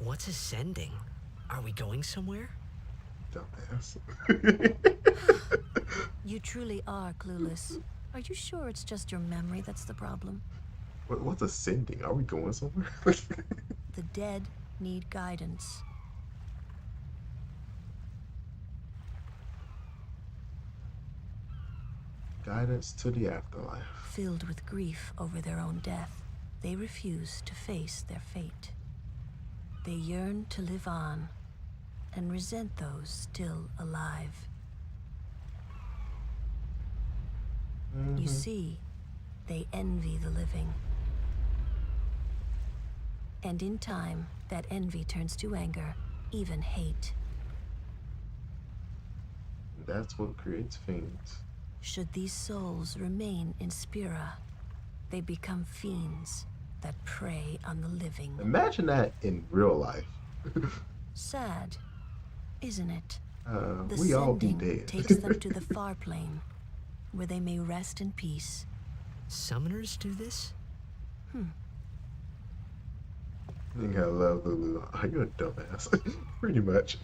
What's ascending? Are we going somewhere? Dumbass. You truly are clueless. Are you sure it's just your memory that's the problem? What's ascending? Are we going somewhere? The dead need guidance. Guidance to the afterlife. Filled with grief over their own death, they refuse to face their fate. They yearn to live on and resent those still alive. You see, they envy the living. And in time, that envy turns to anger, even hate. That's what creates fiends. Should these souls remain in Spira, they become fiends that prey on the living. Imagine that in real life. Sad, isn't it? The We all be sending dead. takes them to the far plane, where they may rest in peace. Summoners do this? You gotta love Lulu. Oh, you're a dumbass. Pretty much.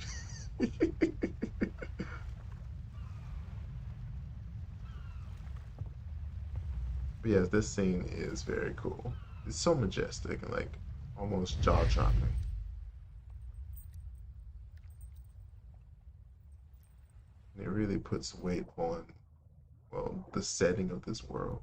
But yes, this scene is very cool. It's so majestic and like almost jaw-dropping. And it really puts weight on, well, the setting of this world.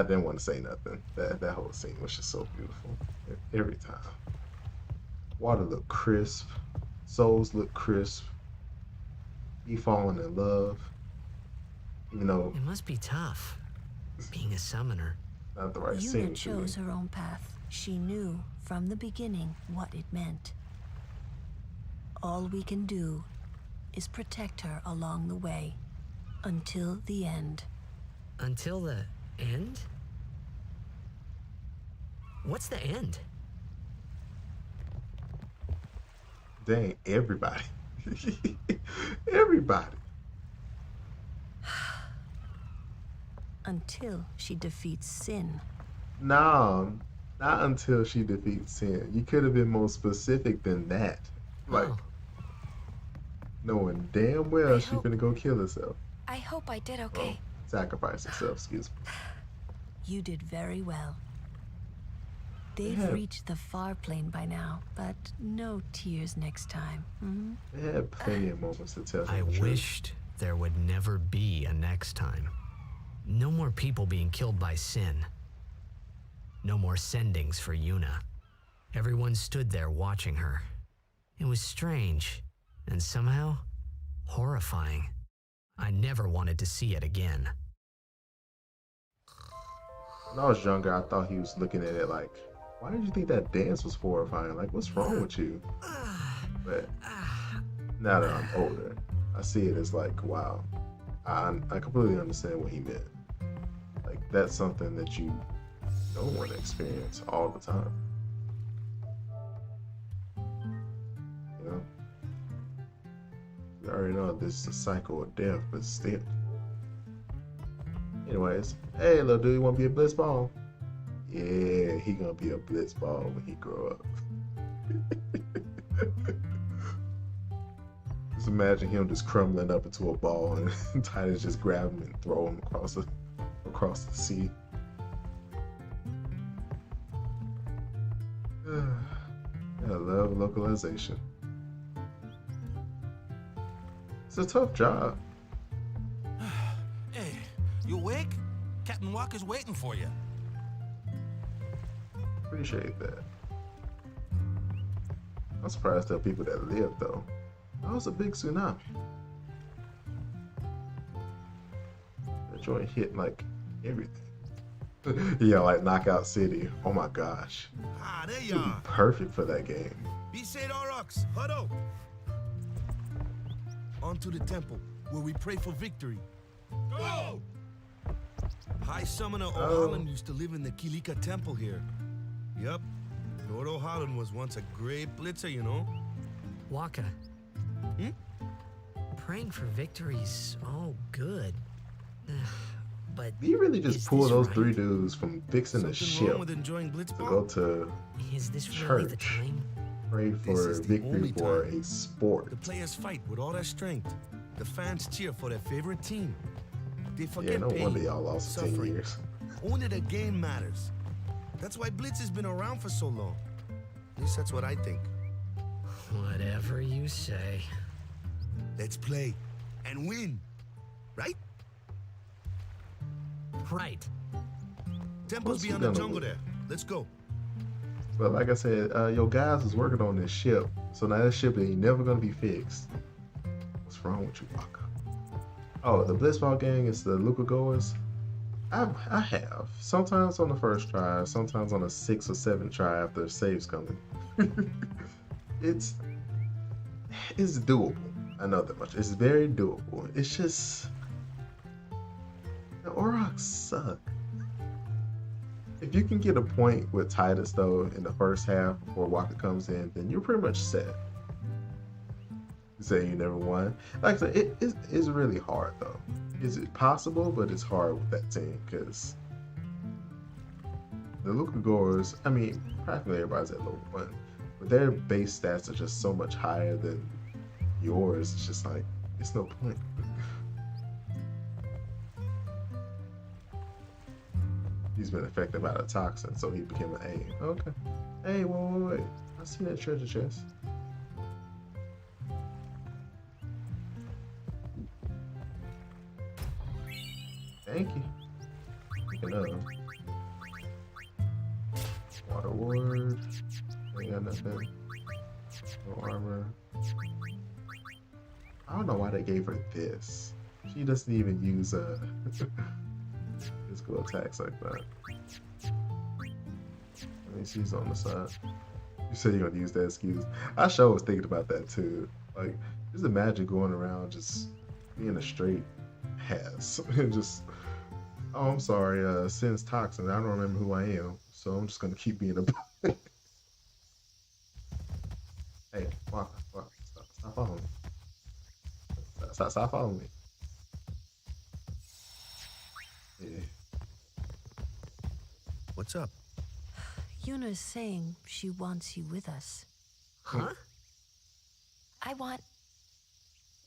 didn't want to say nothing. That whole scene was just so beautiful. Every time. Water looked crisp. Souls look crisp. He falling in love. Even though It must be tough, being a summoner. not the right Yuna scene. chose her own path. She knew from the beginning what it meant. All we can do is protect her along the way, until the end. Until the end? What's the end? Dang, everybody. Everybody. Until she defeats sin. No, not until she defeats sin. You could have been more specific than that. Like, knowing damn well she's gonna go kill herself. I hope I did okay. Sacrifice herself, excuse me. You did very well. They've Yeah. reached the far plane by now, but no tears next time. Hmm? They had plenty of moments to tell I the truth. wished there would never be a next time. No more people being killed by sin. No more sendings for Yuna. Everyone stood there watching her. It was strange and somehow horrifying. I never wanted to see it again. When I was younger, I thought he was looking at it like, why did you think that dance was horrifying? Like, what's wrong with you? But now that I'm older, I see it as like, wow, I completely understand what he meant. Like, that's something that you don't want to experience all the time. You know? We already know this is a cycle of death, but still. Anyways, hey, little dude, you want to be a blitzball? Yeah, he gonna be a blitzball when he grow up. Just imagine him just crumbling up into a ball and Titus just grab him and throw him across the sea. I love localization. It's a tough job. Hey, you awake? Captain Walker's waiting for you. Appreciate that. I'm surprised there are people that live though. That was a big tsunami. That joint hit like everything. Yeah, like Knockout City. Oh my gosh. Ah, there you are. Perfect for that game. Be St. Aurochs, huddle. On to the temple, where we pray for victory. Go! High Summoner O'Holland used to live in the Kilika Temple here. Yep, Lord O'Holland was once a great blitzer, you know. Waka. Praying for victory's all good. But He really just is pulled this those right? 3 dudes from fixing the Something ship wrong with enjoying to blitzball? go to Is this really the church, time? pray This for is the victory only for time. a sport. The players fight with all their strength. The fans cheer for their favorite team. They Yeah, forget no pain, wonder y'all lost in 10 suffering. years. Only the game matters. That's why Blitz has been around for so long. At least that's what I think. Whatever you say. Let's play and win, right? Right. Temple's What's he beyond the gonna jungle do? there. Let's go. But like I said, your guys was working on this ship, so now that ship ain't never gonna be fixed. What's wrong with you, Waka? Oh, the Blitzball gang is the Luca goers. I have sometimes on the first try, sometimes on a 6 or 7 try after saves coming. it's doable. I know that much. It's very doable. It's just the Aurochs suck. If you can get a point with Titus though in the first half before Waka comes in, then you're pretty much set. You say you never won. Like I said, it's really hard though. Is it possible? But it's hard with that team because the Luca Goers, I mean, practically everybody's at level 1, but their base stats are just so much higher than yours. It's just like, it's no point. He's been affected by the toxin, so he became an A. Okay. Hey, wait. I see that treasure chest. Thank you. Speaking of, water ward, ain't got nothing. No armor. I don't know why they gave her this. She doesn't even use physical attacks like that. I mean, she's on the side. You said you're gonna use that excuse. I sure was thinking about that too. Like, just imagine going around just being a straight ass and just, oh, I'm sorry, Sin's toxin. I don't remember who I am, so I'm just gonna keep being a. Hey, walk, stop following me. Stop following me. Yeah. What's up? Yuna is saying she wants you with us. Huh? I want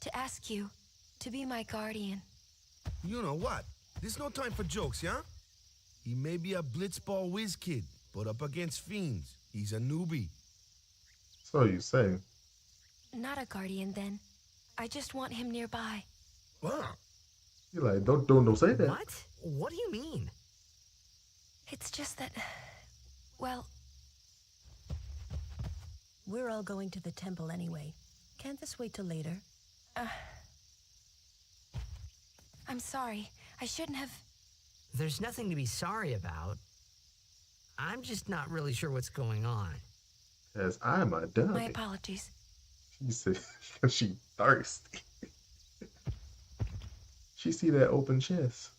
to ask you to be my guardian. You know what? There's no time for jokes, yeah? He may be a blitzball whiz kid, but up against fiends, he's a newbie. So you say. Not a guardian, then. I just want him nearby. What? You're like, don't say that. What? What do you mean? It's just that, well... We're all going to the temple anyway. Can't this wait till later? I'm sorry. I shouldn't have... There's nothing to be sorry about. I'm just not really sure what's going on. As I'm a dummy. My apologies. She said she thirsty. She see that open chest.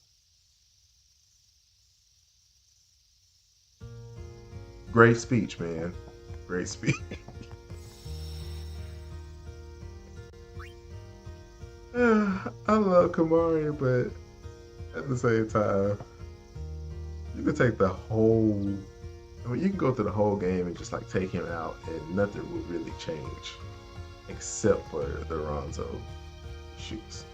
Great speech, man. Great speech. I love Kamari, but at the same time, you can take the whole. I mean, you can go through the whole game and just like take him out, and nothing will really change, except for the Ronzo shoots.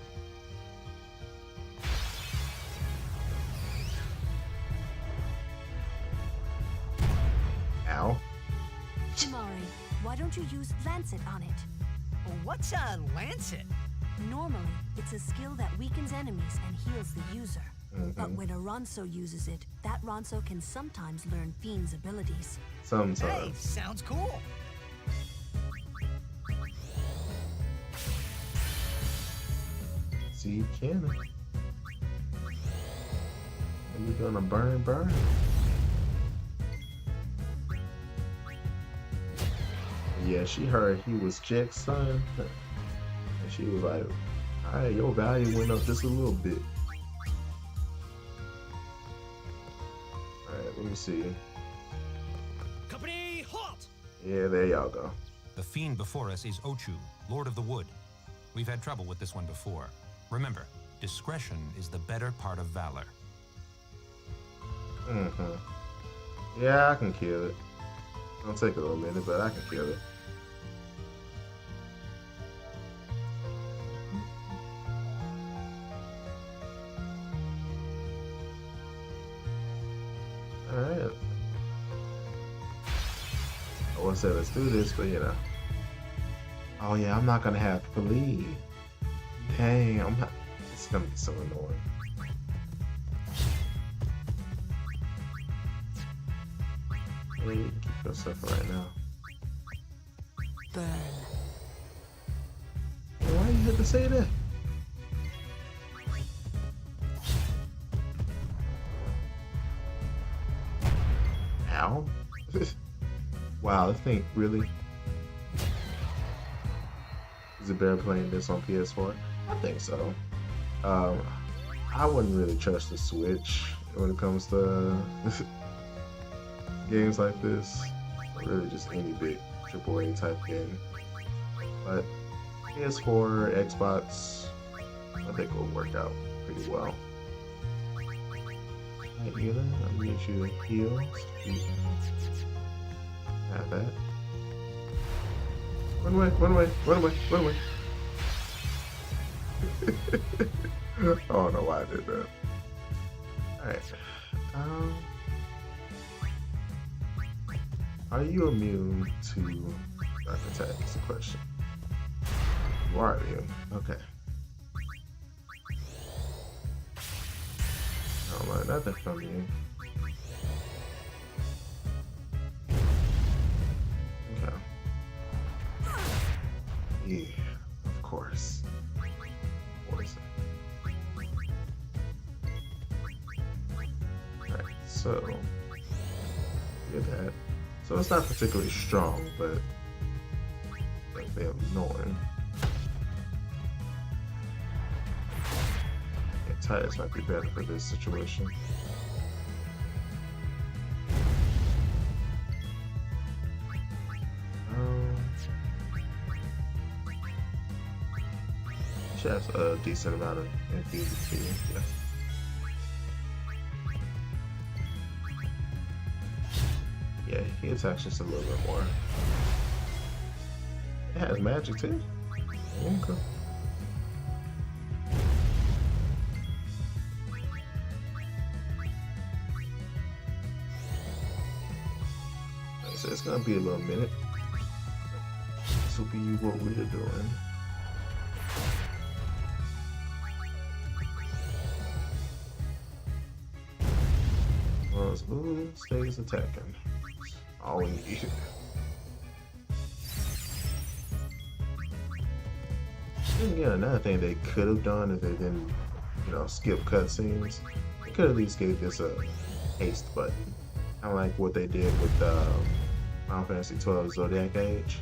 Ow. Kamari, why don't you use Lancet on it? What's a Lancet? Normally, it's a skill that weakens enemies and heals the user. But when a Ronso uses it, that Ronso can sometimes learn Fiend's abilities. Sometimes. Hey, sounds cool. See, cannon. And you're gonna burn. Yeah, she heard he was Jack's son. And she was like, alright, your value went up just a little bit. Alright, let me see. Company, halt! Yeah, there y'all go. The fiend before us is Ochu, Lord of the Wood. We've had trouble with this one before. Remember, discretion is the better part of valor. Yeah, I can kill it. It'll take a little minute, but I can kill it. Alright. I would say let's do this, but you know. Oh yeah, I'm not gonna have to leave. Dang, I'm not. It's gonna be so annoying. Hey, keep yourself right now. Burn. Why you have to say that? Ow. Wow, this thing really. Is it better playing this on PS4? I think so. I wouldn't really trust the Switch when it comes to games like this. Really just any big AAA type game. But PS4, Xbox, I think it will work out pretty well. Alright, Yuna, I'm gonna get you to heal. Have that. Run away. I don't know why I did that. Alright. Are you immune to dark attack? Is the question. You are immune. Okay. Don't learn nothing from you. Okay. Yeah, of course. Poison. Alright, so get that. So it's not particularly strong, but definitely annoying. Yeah, Titus might be better for this situation. She has a decent amount of MVP, yeah. Yeah, he attacks just a little bit more. It has magic too. Okay. So it's gonna be a little minute. This will be what we're doing. Ooh, stays attacking. All we need. And again, another thing they could have done if they didn't, skip cutscenes, they could at least gave this a haste button. Kind of like what they did with Final Fantasy XII Zodiac Age.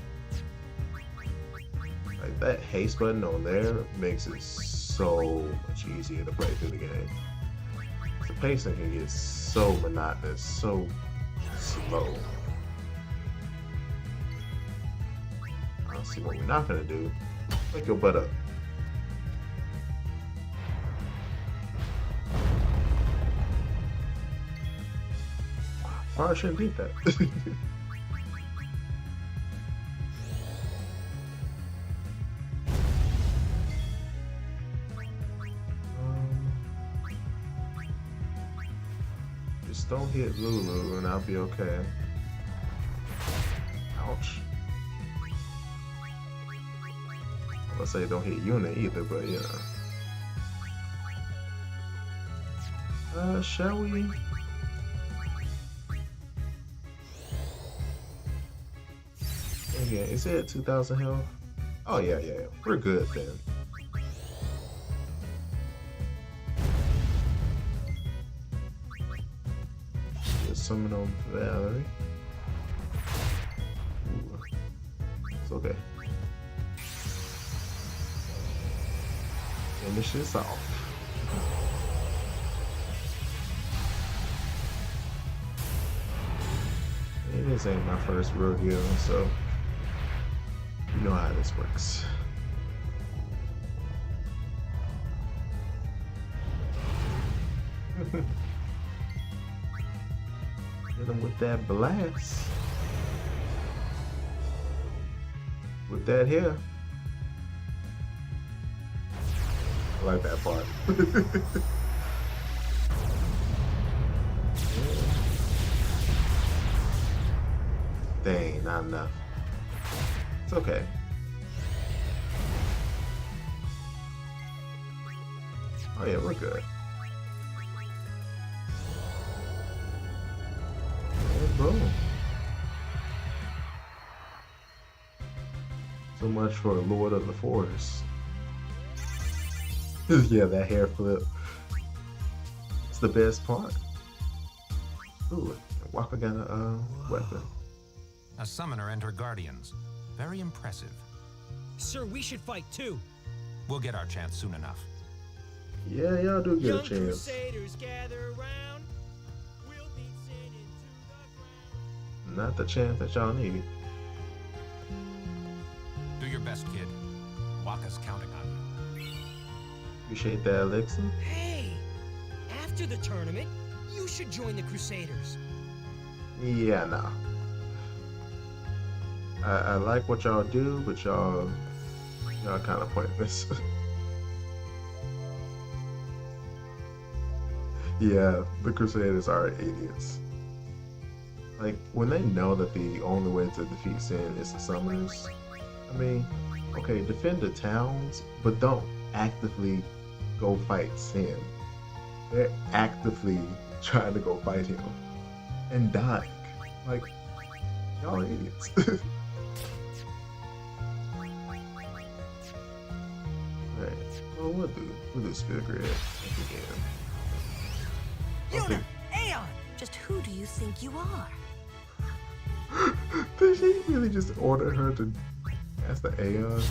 Like that haste button on there makes it so much easier to play through the game. The pacing can get so monotonous, so slow. I'll see what we're not gonna do. Wake your butt up. Probably shouldn't beat that. Just don't hit Lulu and I'll be okay. Ouch. I would say don't hit Yuna either, but shall we? Again, is it at 2,000 health? Oh yeah, we're good then. Just summon on Valerie. Ooh. It's okay. Finish this off. This ain't my first rodeo, so you know how this works. Hit him with that blast. With that here. I like that part. Dang, not enough. It's okay. Oh yeah, we're good. And boom. So much for Lord of the Forest. Yeah, that hair flip. It's the best part. Ooh, Waka got a weapon. A summoner and her guardians. Very impressive. Sir, we should fight too. We'll get our chance soon enough. Yeah, y'all do get Young a chance. Crusaders gather around. We'll beat sin into the ground. Not the chance that y'all need. Do your best, kid. Waka's counting on you. Appreciate that, Elixir. Hey, after the tournament, you should join the Crusaders. Yeah, nah. I like what y'all do, but y'all kind of pointless. Yeah, the Crusaders are idiots. Like, when they know that the only way to defeat Sin is the summoners, I mean, okay, defend the towns, but don't actively go fight Sin. They're actively trying to go fight him and dying. Like, y'all are idiots. Alright, well, we'll do Spirit Grid again. Yuna! Aeon! Just who do you think you are? Did she really just order her to cast the Aeon?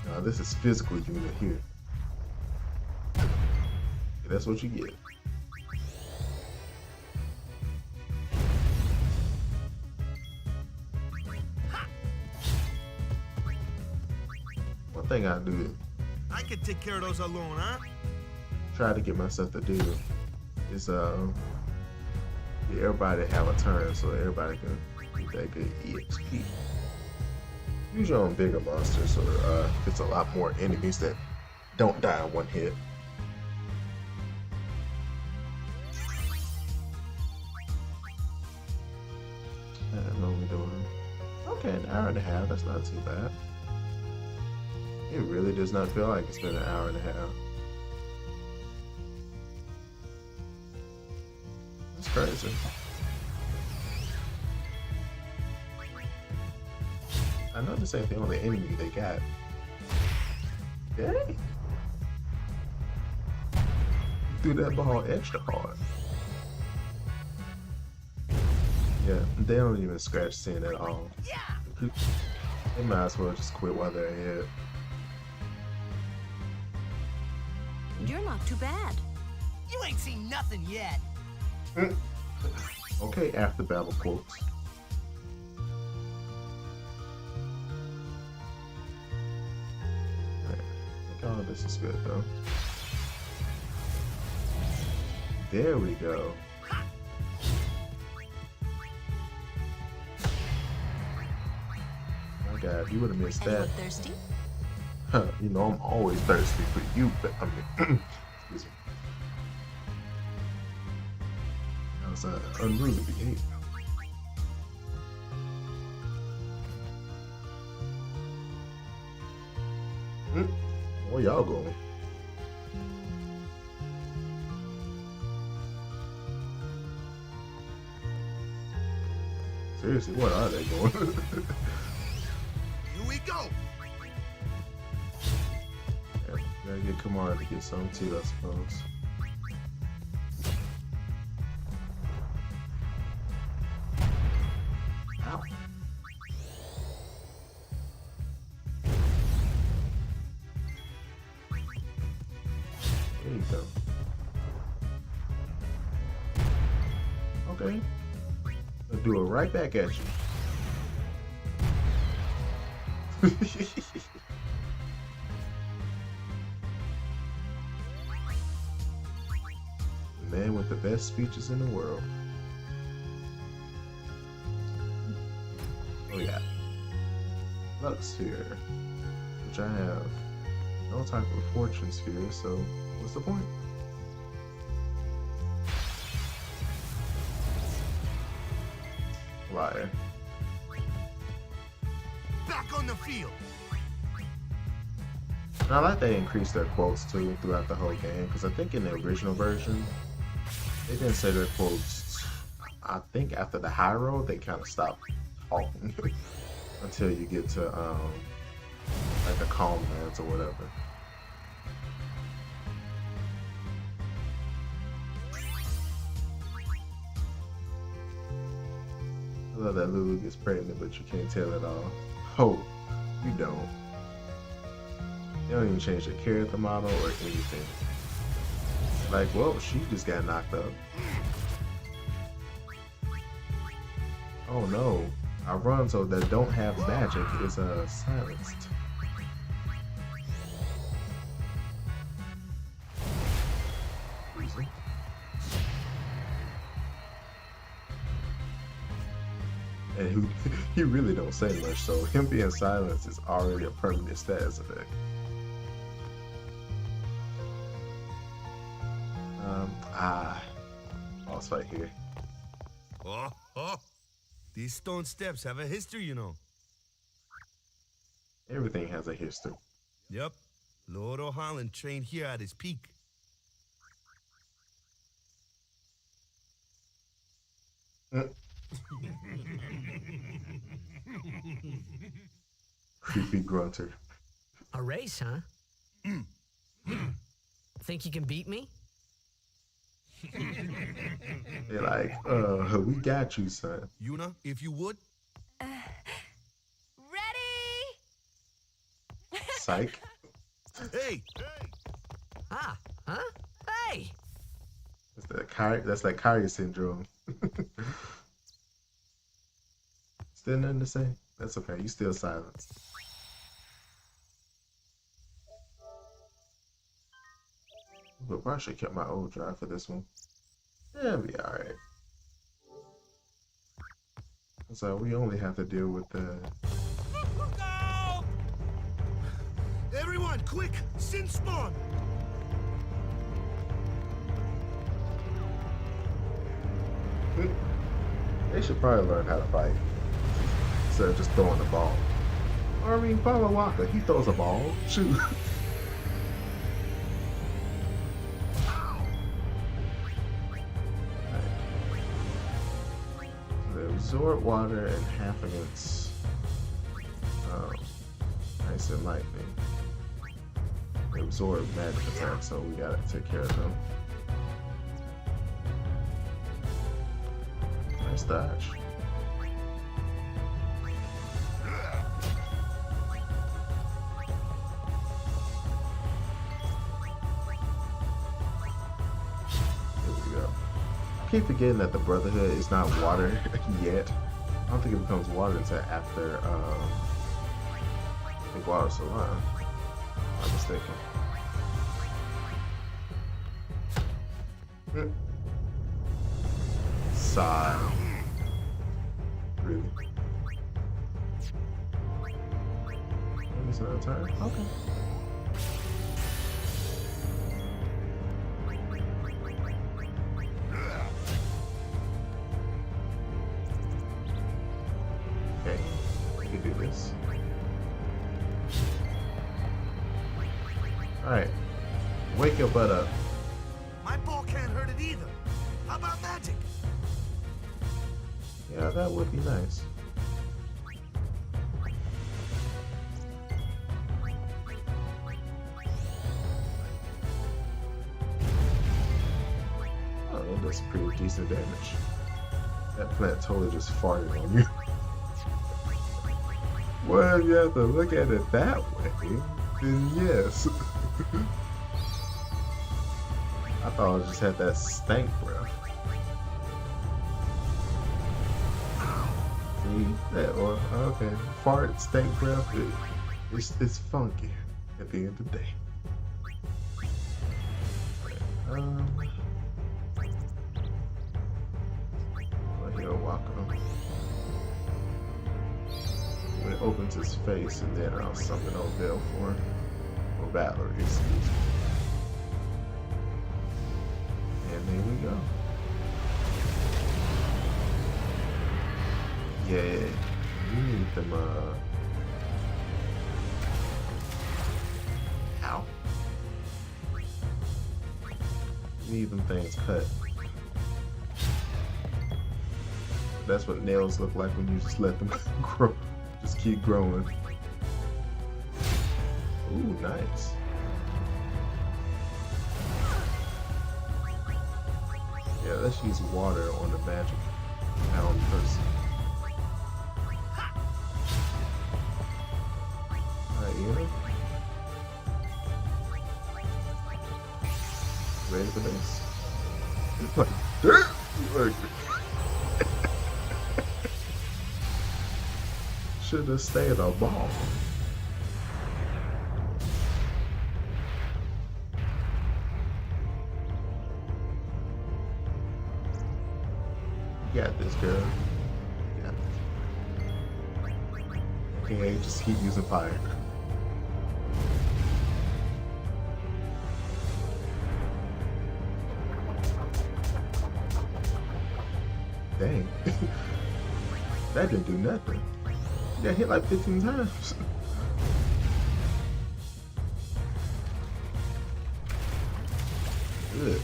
No, this is physical unit here. Yeah, that's what you get. One thing I do I could take care of those alone, huh? try to get myself to do is get everybody to have a turn so everybody can get that good EXP. Usually on bigger monsters or if it's a lot more enemies that don't die in one hit. I don't know what we're doing. Okay, an hour and a half, that's not too bad. It really does not feel like it's been an hour and a half. That's crazy. I know this ain't the only enemy they got. Dang! Threw that ball extra hard. Yeah, they don't even scratch Sin at all. They might as well just quit while they're ahead. You're not too bad. You ain't seen nothing yet. Okay, after battle quotes. Alright, I think all of this is good though. There we go. My God, you would have missed that. Thirsty? You know, I'm always thirsty for you, but I mean, excuse me. That was unruly behavior. Where y'all going? Seriously, where are they going? Here we go. Gotta get Kamara to get some too, I suppose. Ow. There you go. Okay. I'll do it right back at you. The man with the best speeches in the world. Oh yeah. Luck Sphere. Which I have no type of fortune sphere, so what's the point? Liar. Back on the field. And I like they increased their quotes too throughout the whole game, because I think in the original version they didn't say their quotes. I think after the high road they kind of stopped talking until you get to like the calm lands or whatever. I love that Lulu gets pregnant, but you can't tell it all. Oh, you don't. They don't even change the character model or anything. Like, well, she just got knocked up. Oh no, Alfonso that don't have magic is silenced. Easy. And who he really don't say much, so him being silenced is already a permanent status effect. Boss fight here. Oh. These stone steps have a history, you know. Everything has a history. Yep. Lord O'Holland trained here at his peak. Creepy grunter. A race, huh? Think you can beat me? They're like, we got you, son. Yuna, if you would. Ready? Psych. Hey! Ah, huh? Hey! That's like Kyrie syndrome. Still nothing to say? That's okay. You still silent. But I should have kept my old drive for this one. Yeah, it'll be alright. So we only have to deal with the... Go! Everyone, quick! Sin spawn! They should probably learn how to fight instead of just throwing the ball. Or, I mean, Baba Waka, he throws a ball. Shoot. They absorb water and half against ice and lightning. They absorb magic attacks, so we gotta take care of them. Nice dodge. Here we go. I keep forgetting that the Brotherhood is not water yet. I don't think it becomes water until after the Water Salon. I'm not mistaken. Sigh. Really? It's another turn? Okay. Okay, we can do this. Alright. Wake your butt up. My ball can't hurt it either. How about magic? Yeah, that would be nice. Oh, that does pretty decent damage. That plant totally just farted on you. Well, if you have to look at it that way, then yes. I thought it just had that stank breath. Yeah, or okay, fart, stank breath. It's funky at the end of the day. He'll walk on. When it opens his face, and then I'll summon Ovale for him, or Valerie, excuse me. And there we go. Yeah, you need them, ow. You need them things cut. That's what nails look like when you just let them grow. Just keep growing. Ooh, nice. Yeah, let's use water on the magic pound person. Ready for this? Should have stayed a ball. You got this, girl. You got this. Okay, just keep using fire. Dang. That didn't do nothing. You got hit like 15 times. Good.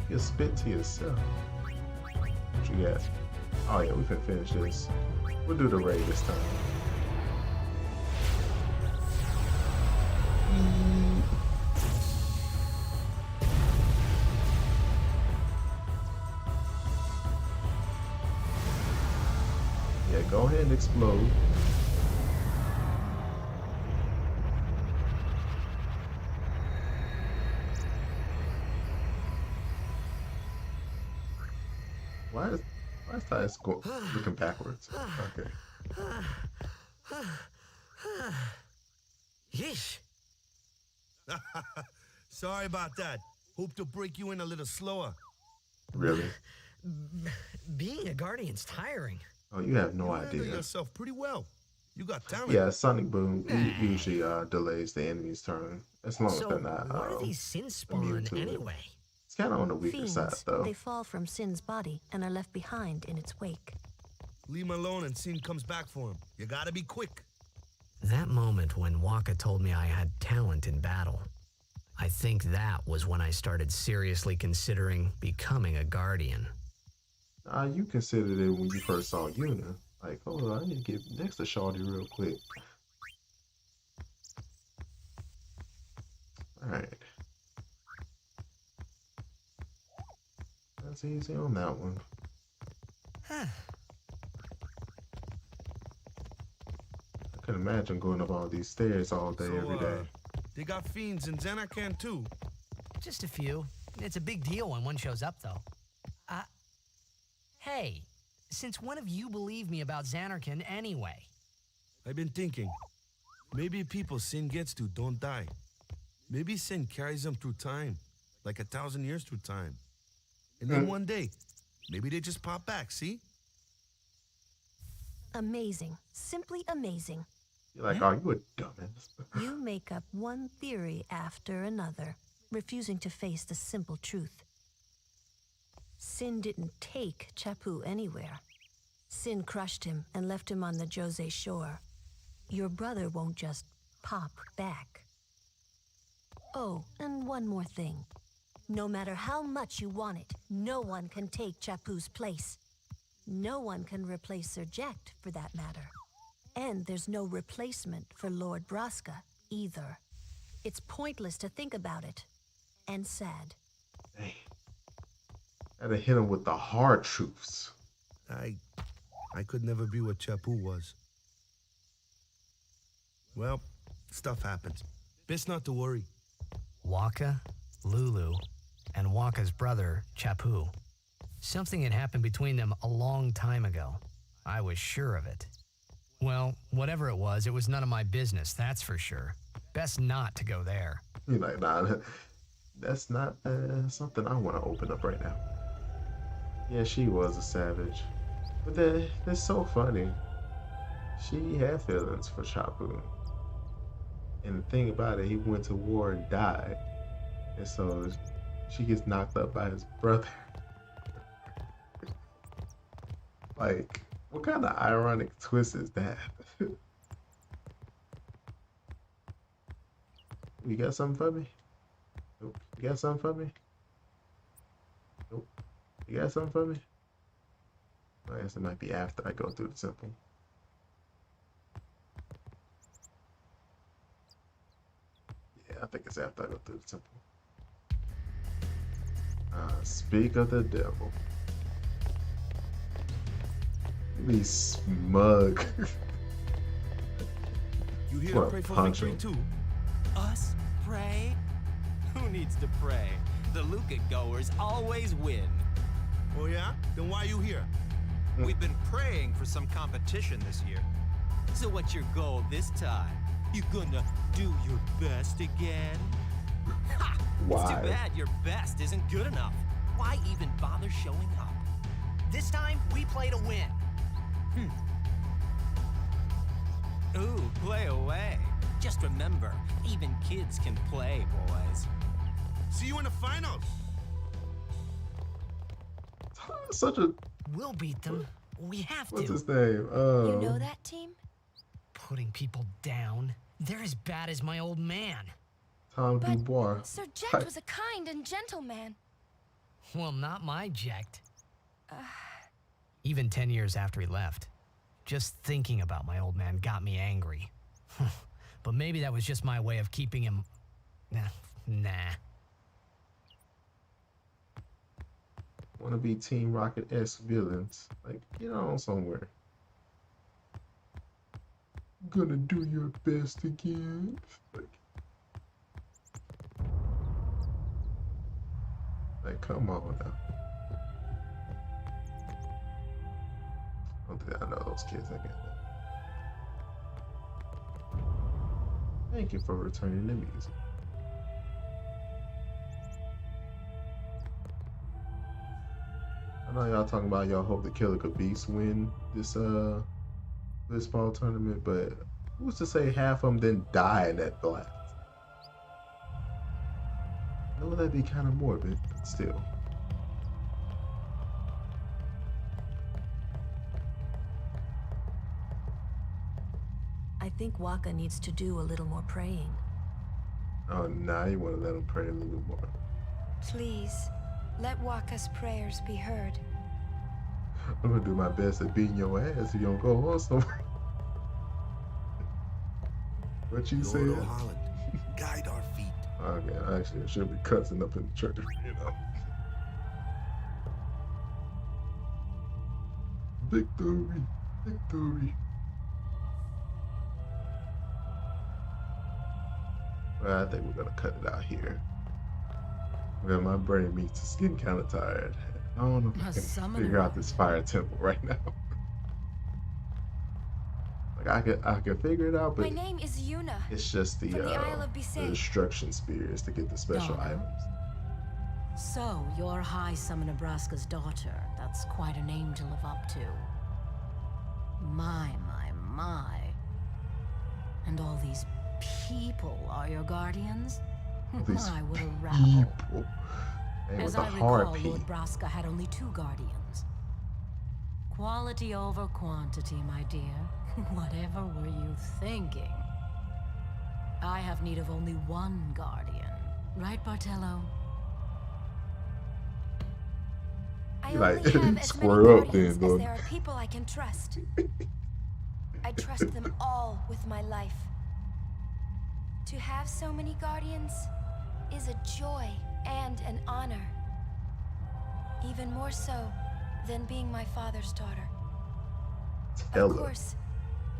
You spit to yourself. What you got? Oh yeah, we can finish this. We'll do the raid this time. Yeah, go ahead and explode. Why is Titus looking backwards? Okay. Yeesh. Sorry about that. Hope to break you in a little slower. Really? Being a guardian's tiring. Oh, you have no You handle idea. yourself pretty well. You got talent. Yeah, Sonic Boom usually delays the enemy's turn as long as So they're not why do these sins immune spawn to it. anyway? It's kind of on the weaker Fiends, side, though. they fall from Sin's body and are left behind in its wake. Leave him alone and Sin comes back for him. You gotta be quick. That moment when Waka told me I had talent in battle, I think that was when I started seriously considering becoming a guardian. You considered it when you first saw Yuna. Like, oh, I need to get next to Shawty real quick. Alright. That's easy on that one. I can imagine going up all these stairs all day, every day. They got fiends in Xanarkand too. Just a few. It's a big deal when one shows up, though. Hey, since when have you believed me about Xanarkand anyway? I've been thinking, maybe people Sin gets to don't die. Maybe Sin carries them through time, like 1,000 years through time. And then one day, maybe they just pop back, see? Amazing. Simply amazing. You're like, oh, you a dumbass. You make up one theory after another, refusing to face the simple truth. Sin didn't take Chappu anywhere. Sin crushed him and left him on the Jose shore. Your brother won't just pop back. Oh, and one more thing. No matter how much you want it, no one can take Chappu's place. No one can replace Serject, for that matter. And there's no replacement for Lord Braska, either. It's pointless to think about it. And sad. Dang. Gotta hit him with the hard truths. I could never be what Chappu was. Well, stuff happens. Best not to worry. Waka, Lulu, and Waka's brother, Chappu. Something had happened between them a long time ago. I was sure of it. Well, whatever it was none of my business, that's for sure. Best not to go there. You're like, nah, that's not something I want to open up right now. Yeah, she was a savage. But that's so funny. She had feelings for Chappu. And the thing about it, he went to war and died. And so she gets knocked up by his brother. Like, what kind of ironic twist is that? You got something for me? Nope. You got something for me? Nope. You got something for me? I guess it might be after I go through the temple. Yeah, I think it's after I go through the temple. Speak of the devil. Be smug. You here What, to pray for punch victory him? too? Us pray? Who needs to pray? The Luca goers always win. Oh yeah? Then why are you here? We've been praying for some competition this year. So what's your goal this time? You gonna do your best again? Ha! It's Why? too bad your best isn't good enough. Why even bother showing up? This time, we play to win. Ooh, play away. Just remember, even kids can play, boys. See you in the finals. Such a... We'll beat them. We have What's to. his name? You know that team? Putting people down. They're as bad as my old man. Tom Dubois. Sir Jekt was a kind and gentle man. Well, not my Jekt. Even 10 years after he left, just thinking about my old man got me angry. But maybe that was just my way of keeping him... Nah. Wanna be Team Rocket-esque villains. Like, get on somewhere. Gonna do your best again. Like, come on now. I don't think I know those kids again. Thank you for returning the music. I know y'all talking about y'all hope the Killica Beasts win this fall tournament, but who's to say half of them didn't die in that blast? I know that'd be kind of morbid, but still. I think Waka needs to do a little more praying. Oh, nah, you want to let him pray a little bit more. Please, let Waka's prayers be heard. I'm gonna do my best at beating your ass if you don't go on somewhere. What you say? Lord Holland, guide our feet. Okay, actually, it should be cussing up in the church, you know. Victory, victory. Well, I think we're gonna cut it out here. Well, my brain meats is getting kind of tired. I don't know if I can figure out this fire temple right now. Like I could figure it out, but my name is Yuna. It's just the destruction spears to get the special items. So, you're High Summoner Braska's daughter. That's quite a name to live up to. My. And all these people are your guardians? I would have rabble. As I recall, Lord Braska had only 2 guardians. Quality over quantity, my dear. Whatever were you thinking? I have need of only 1 guardian. Right, Bartello? I only have as many guardians as there are people I can trust. I trust them all with my life. To have so many guardians is a joy and an honor. Even more so than being my father's daughter. Of course,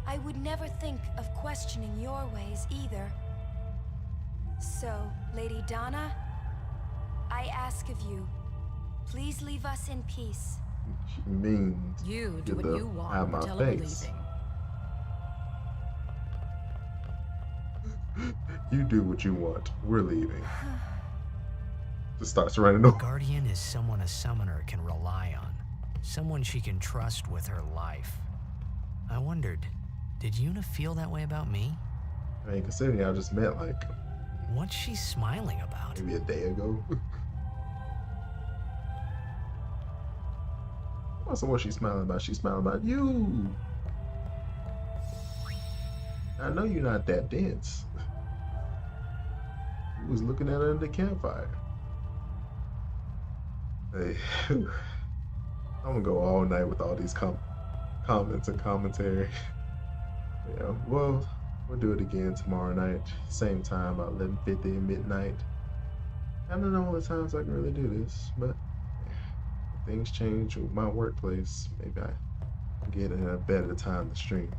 I would never think of questioning your ways either. So, Lady Donna, I ask of you, please leave us in peace. She means you do what you want, Bartello believing. You do what you want. We're leaving. Just starts running over. Guardian is someone a summoner can rely on. Someone she can trust with her life. I wondered, did Yuna feel that way about me? I mean, considering y'all just met like... What's she smiling about? Maybe a day ago. Also, what she's smiling about? She's smiling about you. I know you're not that dense. You was looking at her in the campfire. Hey, I'm gonna go all night with all these comments and commentary. Yeah, well, we'll do it again tomorrow night, same time, about 11:50 midnight. I don't know all the times I can really do this, but if things change with my workplace, maybe I can get in a better time to stream.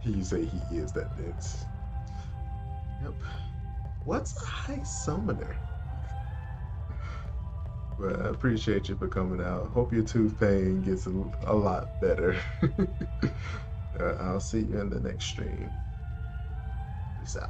You say he is that dense. Yep. What's a high summoner? But I appreciate you for coming out. Hope your tooth pain gets a lot better. I'll see you in the next stream. Peace out.